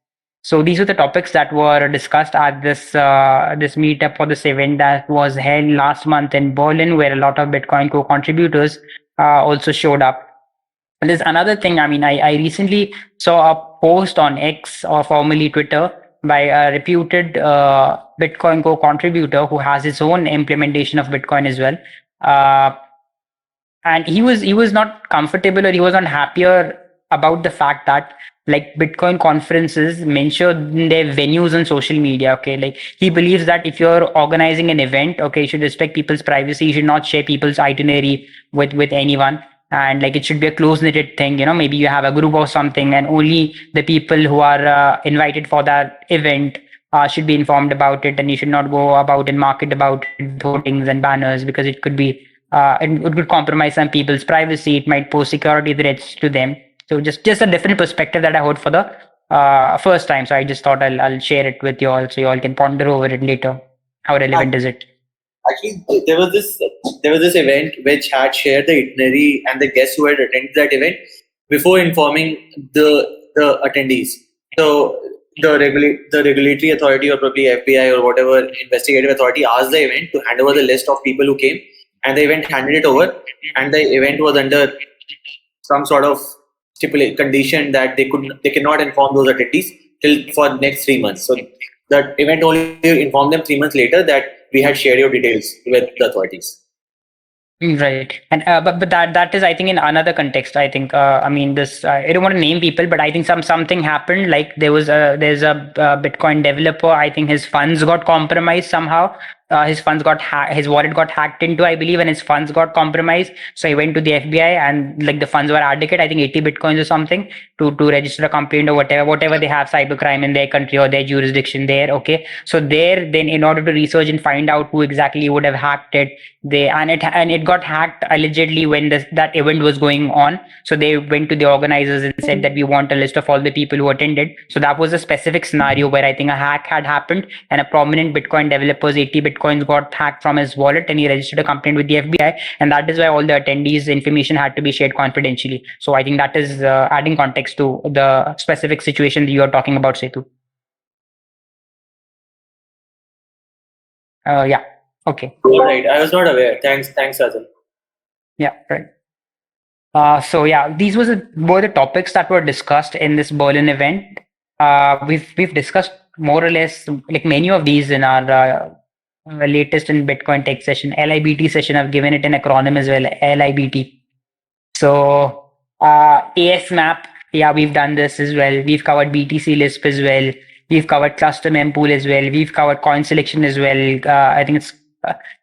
So these are the topics that were discussed at this meetup or this event that was held last month in Berlin, where a lot of Bitcoin Core contributors also showed up. And there's another thing. I mean, I recently saw a post on X, or formerly Twitter, by a reputed Bitcoin Core contributor who has his own implementation of Bitcoin as well. And he was not comfortable, or he was not happier about the fact that like Bitcoin conferences mention their venues on social media. Okay, like he believes that if you're organizing an event, okay, you should respect people's privacy. You should not share people's itinerary with anyone, and like it should be a close-knitted thing. Maybe you have a group or something, and only the people who are invited for that event should be informed about it, and you should not go about and market about it, hoardings and banners, because it could be it could compromise some people's privacy. It might pose security threats to them. So just a different perspective that I heard for the first time. So I just thought I'll share it with you all, so you all can ponder over it later. How relevant is it? Actually, there was this event which had shared the itinerary and the guests who had attended that event before informing the attendees. So the regulatory authority, or probably FBI or whatever investigative authority, asked the event to hand over the list of people who came, and the event handed it over, and the event was under some sort of stipulate condition that they cannot inform those attendees till for next 3 months. So that event only informed them 3 months later that we had shared your details with the authorities. Right, and but that is, I think, in another context. I think I mean this. I don't want to name people, but I think something happened. Like there's a Bitcoin developer. I think his funds got compromised somehow. His wallet got hacked into, I believe, and his funds got compromised. So he went to the FBI, and like the funds were adequate, I think 80 bitcoins or something, to register a complaint or whatever they have cybercrime in their country or their jurisdiction there. Okay, so there, then in order to research and find out who exactly would have hacked it, it got hacked allegedly when that event was going on. So they went to the organizers and said that we want a list of all the people who attended. So that was a specific scenario where I think a hack had happened, and a prominent Bitcoin developer's 80 bitcoins got hacked from his wallet, and he registered a complaint with the FBI, and that is why all the attendees' information had to be shared confidentially. So I think that is adding context to the specific situation that you are talking about, Setu. Yeah. Okay. All right. I was not aware. Thanks, Sajjan. Yeah. Right. So yeah, these were the topics that were discussed in this Berlin event. We've discussed more or less like many of these in our latest in Bitcoin tech session, LIBT session. I've given it an acronym as well, LIBT. So AS map, yeah, we've done this as well. We've covered BTC Lisp as well. We've covered cluster mempool as well. We've covered coin selection as well. I think it's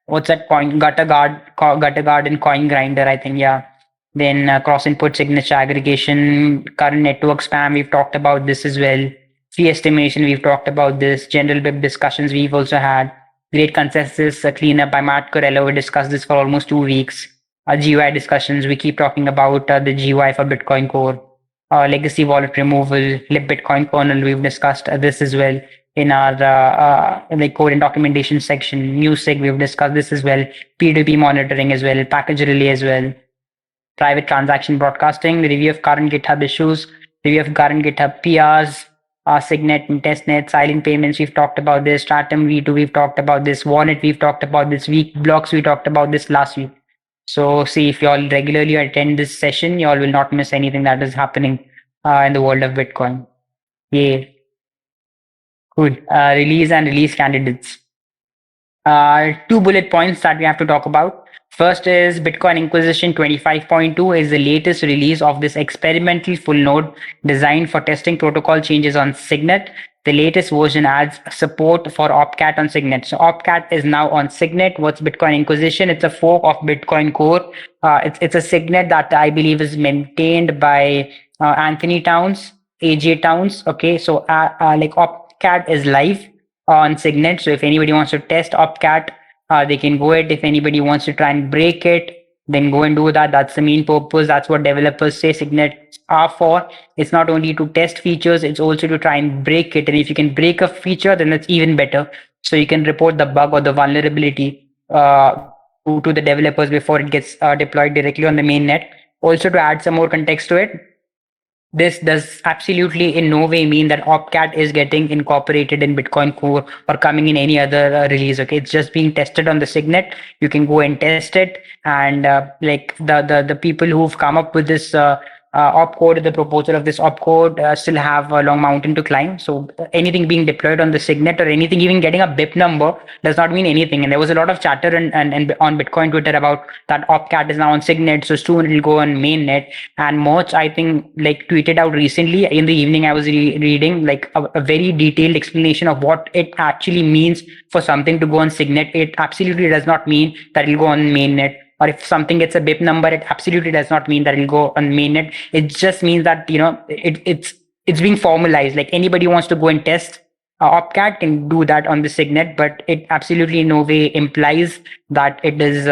what's that coin? Gutter guard and coin grinder, I think. Yeah. Then cross input signature aggregation, current network spam. We've talked about this as well. Fee estimation. We've talked about this. General BIP discussions. We've also had great consensus cleanup by Matt Corello. We discussed this for almost 2 weeks. GUI discussions. We keep talking about the GUI for Bitcoin Core. Legacy wallet removal, libBitcoin kernel. We've discussed this as well in our in the code and documentation section. Music, we've discussed this as well. P2P monitoring as well. Package relay as well. Private transaction broadcasting. Review of current GitHub issues. Review of current GitHub PRs. Signet and testnet, silent payments. We've talked about this. Stratum V2. We've talked about this. Wallet. We've talked about this. Week blocks. We talked about this last week. So see, if you all regularly attend this session, you all will not miss anything that is happening in the world of Bitcoin. Yeah. Good. Release and release candidates. 2 bullet points that we have to talk about. First is Bitcoin Inquisition 25.2 is the latest release of this experimental full node designed for testing protocol changes on Signet. The latest version adds support for Opcat on Signet. So Opcat is now on Signet. What's Bitcoin Inquisition? It's a fork of Bitcoin Core. It's a Signet that I believe is maintained by Anthony Towns, AJ Towns. Okay, so like Opcat is live on Signet. So if anybody wants to test Opcat, they can go ahead. If anybody wants to try and break it, then go and do that. That's the main purpose. That's what developers say Signets are for. It's not only to test features, it's also to try and break it. And if you can break a feature, then it's even better. So you can report the bug or the vulnerability to the developers before it gets deployed directly on the mainnet. Also, to add some more context to it, this does absolutely in no way mean that Opcat is getting incorporated in Bitcoin Core or coming in any other release. Okay, it's just being tested on the Signet. You can go and test it, and like the people who've come up with this opcode, the proposal of this opcode, still have a long mountain to climb. So anything being deployed on the Signet or anything even getting a BIP number does not mean anything. And there was a lot of chatter and on Bitcoin Twitter about that Opcat is now on Signet, so soon it'll go on mainnet. And Merch, I think, like tweeted out recently in the evening, I was reading like a very detailed explanation of what it actually means for something to go on Signet. It absolutely does not mean that it'll go on mainnet. Or if something gets a BIP number, it absolutely does not mean that it'll go on mainnet. It just means that it's being formalized. Like anybody who wants to go and test Opcat can do that on the Signet, but it absolutely in no way implies that it is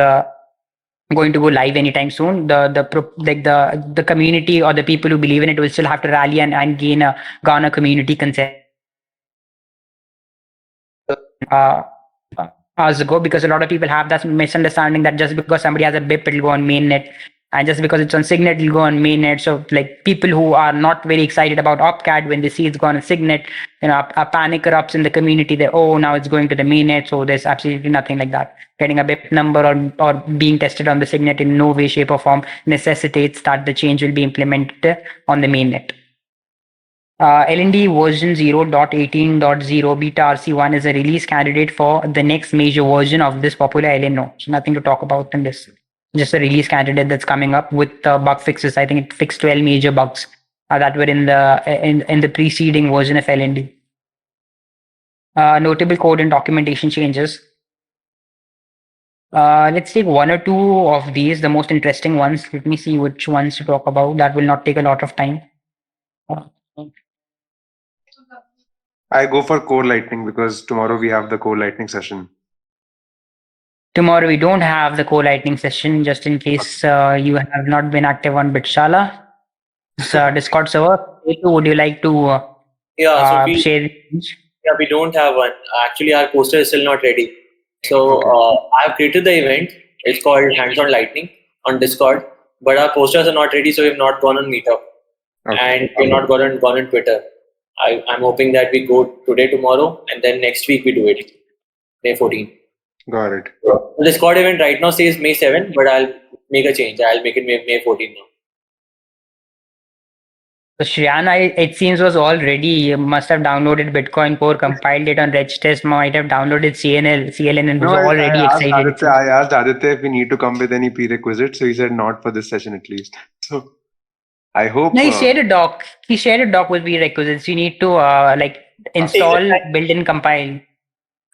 going to go live anytime soon. The community or the people who believe in it will still have to rally and garner community consent. hours ago, because a lot of people have that misunderstanding that just because somebody has a BIP, it'll go on mainnet, and just because it's on Signet, it'll go on mainnet. So like people who are not very excited about OpCat, when they see it's gone on Signet, a panic erupts in the community that, oh, now it's going to the mainnet. So there's absolutely nothing like that. Getting a BIP number or being tested on the Signet in no way, shape, or form necessitates that the change will be implemented on the mainnet. LND version 0.18.0 beta RC1 is a release candidate for the next major version of this popular LN node. So nothing to talk about in this. Just a release candidate that's coming up with bug fixes. I think it fixed 12 major bugs that were in the preceding version of LND. Notable code and documentation changes. Let's take one or two of these, the most interesting ones. Let me see which ones to talk about. That will not take a lot of time. I go for core lightning because tomorrow we have the core lightning session. Tomorrow we don't have the co-lightning session, just in case you have not been active on Bitshala. Discord server. Would you like to share? Yeah, we don't have one. Actually, our poster is still not ready. So I have created the event. It's called Hands on Lightning on Discord, but our posters are not ready, so we have not gone on Meetup, and we've not gone on Twitter. I'm hoping that we go today, tomorrow, and then next week we do it, May 14. Got it. The Discord event right now says May 7, but I'll make a change. I'll make it May 14 now. So Shreyan, it seems was all ready. You must have downloaded Bitcoin Core, compiled it on Regtest, might have downloaded CLN, and was already excited. I asked Aditya if we need to come with any prerequisites, so he said not for this session at least. So I hope. No, he shared a doc. He shared a doc with prerequisites. You need to install, build, and compile.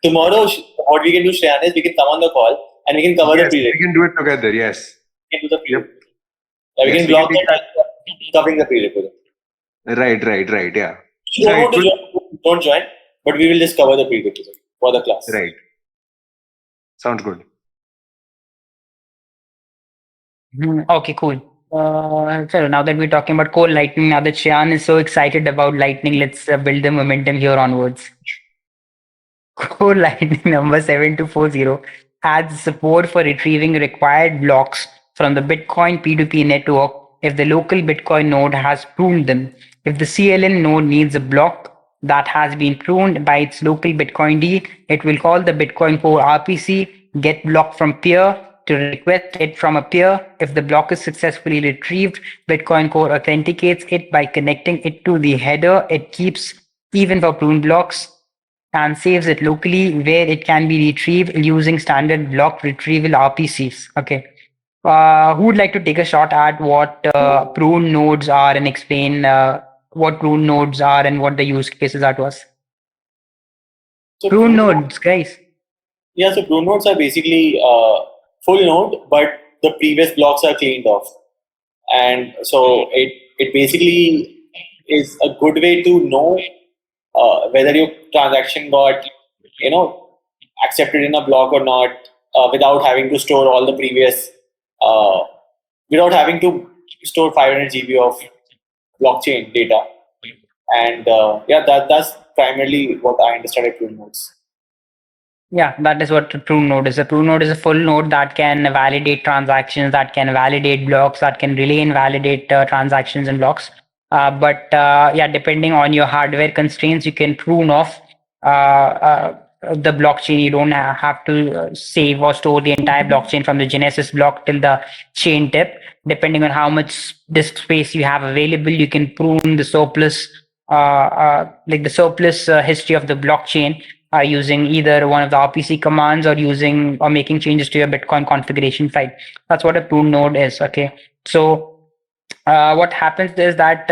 Tomorrow, what we can do, Shreyan, is we can come on the call and we can cover the prerequisites. We can do it together. Yes. We can do the prerequisites. Yeah, we can block that covering the prerequisites. Right. Yeah. Don't join, but we will just cover the prerequisites for the class. Right. Sounds good. Okay, cool. So now that we're talking about core lightning, now that Shreyan is so excited about lightning, let's build the momentum here onwards. Core lightning number 7240 adds support for retrieving required blocks from the Bitcoin P2P network if the local Bitcoin node has pruned them. If the CLN node needs a block that has been pruned by its local Bitcoin D, it will call the Bitcoin Core RPC, get block from peer to request it from a peer. If the block is successfully retrieved, Bitcoin Core authenticates it by connecting it to the header it keeps even for pruned blocks and saves it locally where it can be retrieved using standard block retrieval RPCs. Okay. Who would like to take a shot at what prune nodes are and explain what prune nodes are and what the use cases are to us? So prune nodes, guys. Yeah, so prune nodes are basically full node, but the previous blocks are cleaned off. And so it basically is a good way to know whether your transaction got accepted in a block or not without having to store all the previous without having to store 500 GB of blockchain data. And that's primarily what I understand at prune nodes. Yeah, that is what a prune node is. A prune node is a full node that can validate transactions, that can validate blocks, that can relay and validate transactions and blocks. But depending on your hardware constraints, you can prune off the blockchain. You don't have to save or store the entire blockchain from the genesis block till the chain tip. Depending on how much disk space you have available, you can prune the surplus, history of the blockchain using either one of the RPC commands or making changes to your Bitcoin configuration file. That's what a prune node is. Okay, so what happens is that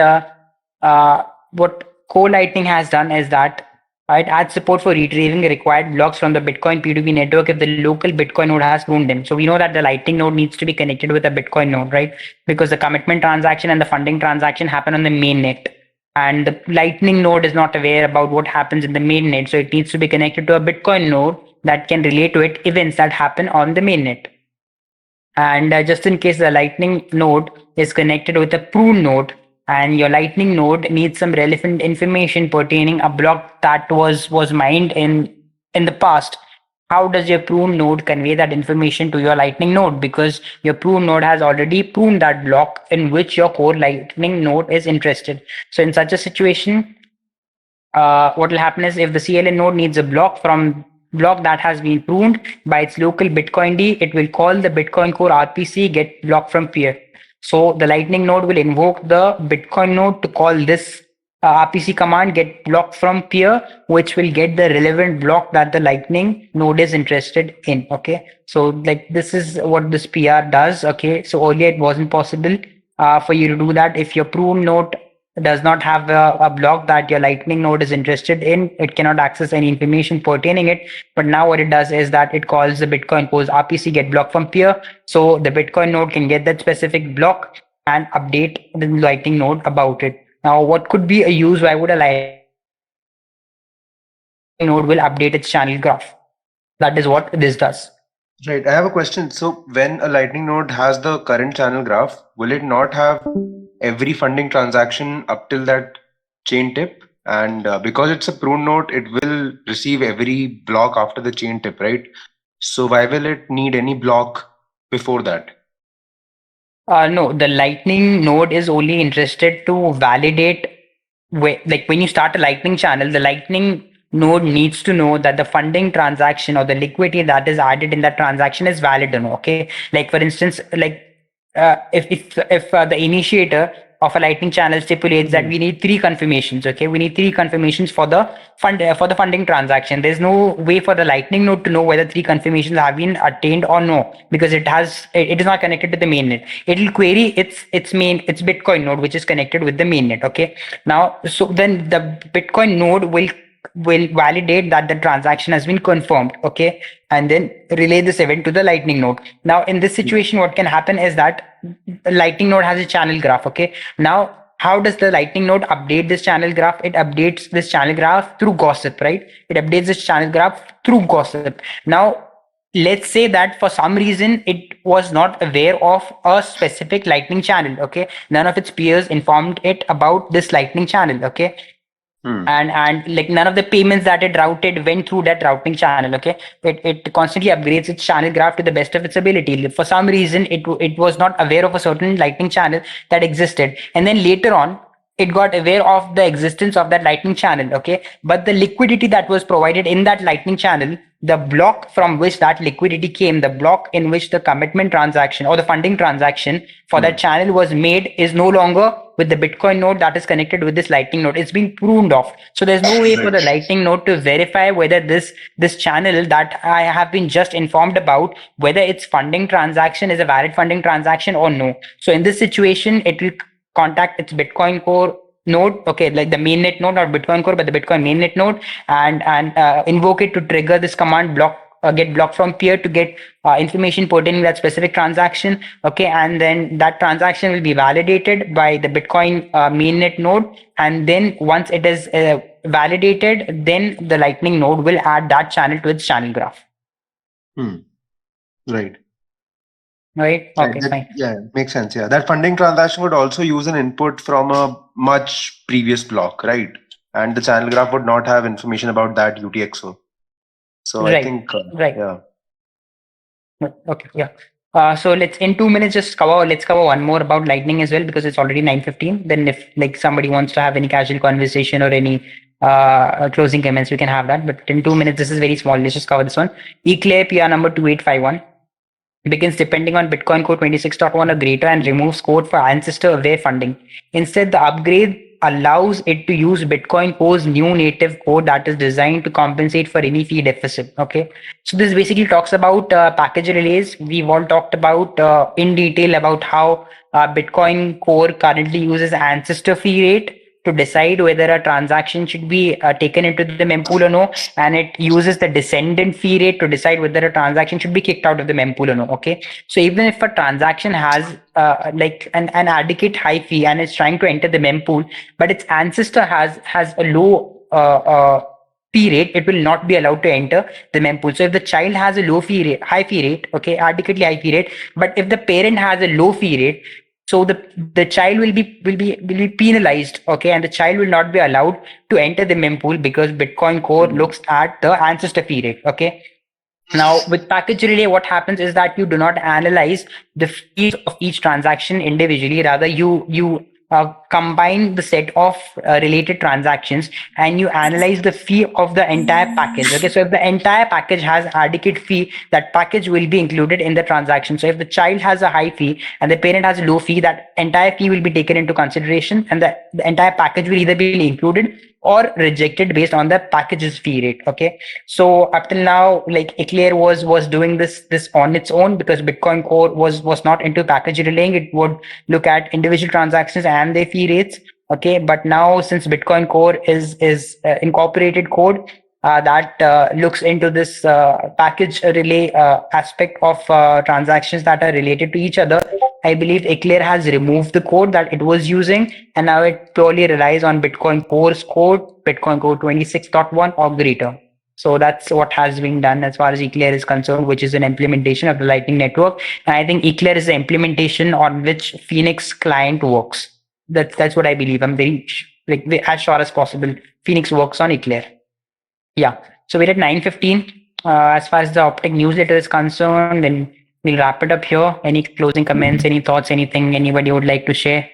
what Core Lightning has done is that it adds support for retrieving required blocks from the Bitcoin P2P network if the local Bitcoin node has pruned them. So we know that the Lightning node needs to be connected with a Bitcoin node, right? Because the commitment transaction and the funding transaction happen on the mainnet. And the Lightning node is not aware about what happens in the mainnet. So it needs to be connected to a Bitcoin node that can relay to it events that happen on the mainnet. And just in case the Lightning node is connected with a prune node and your Lightning node needs some relevant information pertaining a block that was mined in the past, how does your prune node convey that information to your lightning node? Because your prune node has already pruned that block in which your core lightning node is interested. So in such a situation, what will happen is if the CLN node needs a block from block that has been pruned by its local Bitcoin D, it will call the Bitcoin core RPC get block from peer. So the Lightning node will invoke the Bitcoin node to call this RPC command get block from peer, which will get the relevant block that the Lightning node is interested in. Okay, so like this is what this PR does. Okay, so earlier it wasn't possible for you to do that if your prune node does not have a block that your lightning node is interested in. It cannot access any information pertaining it. But now what it does is that it calls the Bitcoin core RPC get block from peer. So the Bitcoin node can get that specific block and update the lightning node about it. Now, what could be a use? Why would a lightning node will update its channel graph? That is what this does. Right. I have a question. So when a Lightning node has the current channel graph, will it not have every funding transaction up till that chain tip? And because it's a prune node, it will receive every block after the chain tip, right? So why will it need any block before that? No, the Lightning node is only interested to validate like when you start a Lightning channel, the Lightning node needs to know that the funding transaction or the liquidity that is added in that transaction is valid or no. Okay, like for instance, like if the initiator of a Lightning channel stipulates that we need 3 confirmations. Okay, we need 3 confirmations for the funding transaction. There's no way for the Lightning node to know whether 3 confirmations have been attained or no, because it is not connected to the mainnet. It will query its Bitcoin node, which is connected with the mainnet. Okay, now so then the Bitcoin node will validate that the transaction has been confirmed. Okay, and then relay this event to the Lightning node. Now in this situation, what can happen is that the Lightning node has a channel graph. Okay, now how does the Lightning node update this channel graph? It updates this channel graph through gossip, right? It updates this channel graph through gossip. Now let's say that for some reason it was not aware of a specific Lightning channel. Okay, none of its peers informed it about this Lightning channel. Okay, and like none of the payments that it routed went through that routing channel. Okay, it constantly upgrades its channel graph to the best of its ability. For some reason it was not aware of a certain Lightning channel that existed, and then later on it got aware of the existence of that Lightning channel. Okay, but the liquidity that was provided in that Lightning channel, the block from which that liquidity came, the block in which the commitment transaction or the funding transaction for that channel was made, is no longer with the Bitcoin node that is connected with this Lightning node. It's been pruned off. So there's no way for the Lightning node to verify whether this channel that I have been just informed about, whether its funding transaction is a valid funding transaction or no. So in this situation, it will contact its Bitcoin core node, okay, like the mainnet node, not Bitcoin core, but the Bitcoin mainnet node, and invoke it to trigger this command block, get block from peer to get information pertaining to that specific transaction. Okay, and then that transaction will be validated by the Bitcoin mainnet node, and then once it is validated, then the Lightning node will add that channel to its channel graph. Right. Right. Okay. Fine. Yeah, makes sense. Yeah, that funding transaction would also use an input from a much previous block, right? And the channel graph would not have information about that UTXO. So Right. I think, Right. yeah. Okay. Yeah. So let's in 2 minutes let's cover one more about Lightning as well, because it's already 9:15. Then if like somebody wants to have any casual conversation or any closing comments, we can have that. But in 2 minutes, this is very small. Let's just cover this one. Eclair PR number 2851 begins depending on Bitcoin Core 26.1 or greater and removes code for ancestor-aware funding. Instead, the upgrade allows it to use Bitcoin Core's new native code that is designed to compensate for any fee deficit. Okay, so this basically talks about package relays. We've all talked about in detail about how Bitcoin Core currently uses ancestor fee rate to decide whether a transaction should be taken into the mempool or no, and it uses the descendant fee rate to decide whether a transaction should be kicked out of the mempool or no. Okay, so even if a transaction has like an adequate high fee and is trying to enter the mempool, but its ancestor has a low fee rate, it will not be allowed to enter the mempool. So if the child has a high fee rate, okay, adequately high fee rate, but if the parent has a low fee rate, so the child will be penalized, okay, and the child will not be allowed to enter the mempool because Bitcoin Core looks at the ancestor fee rate. Okay, Now, with package relay, what happens is that you do not analyze the fees of each transaction individually. Rather, you combine the set of related transactions and you analyze the fee of the entire package. Okay, so if the entire package has adequate fee, that package will be included in the transaction. So if the child has a high fee and the parent has a low fee, that entire fee will be taken into consideration, and the entire package will either be included or rejected based on the package's fee rate. Okay, so up till now, like Eclair was doing this on its own, because Bitcoin Core was not into package relaying. It would look at individual transactions and their fee rates. Okay, but now since Bitcoin Core is incorporated code that looks into this package relay aspect of transactions that are related to each other, I believe Eclair has removed the code that it was using, and now it purely relies on Bitcoin Core's code, Bitcoin Core 26.1 aggregator. So that's what has been done as far as Eclair is concerned, which is an implementation of the Lightning Network. And I think Eclair is the implementation on which Phoenix client works. That's what I believe. I'm very as sure as possible. Phoenix works on Eclair. Yeah. So we're at 9:15. As far as the Optech newsletter is concerned, then we'll wrap it up here. Any closing comments, any thoughts, anything anybody would like to share?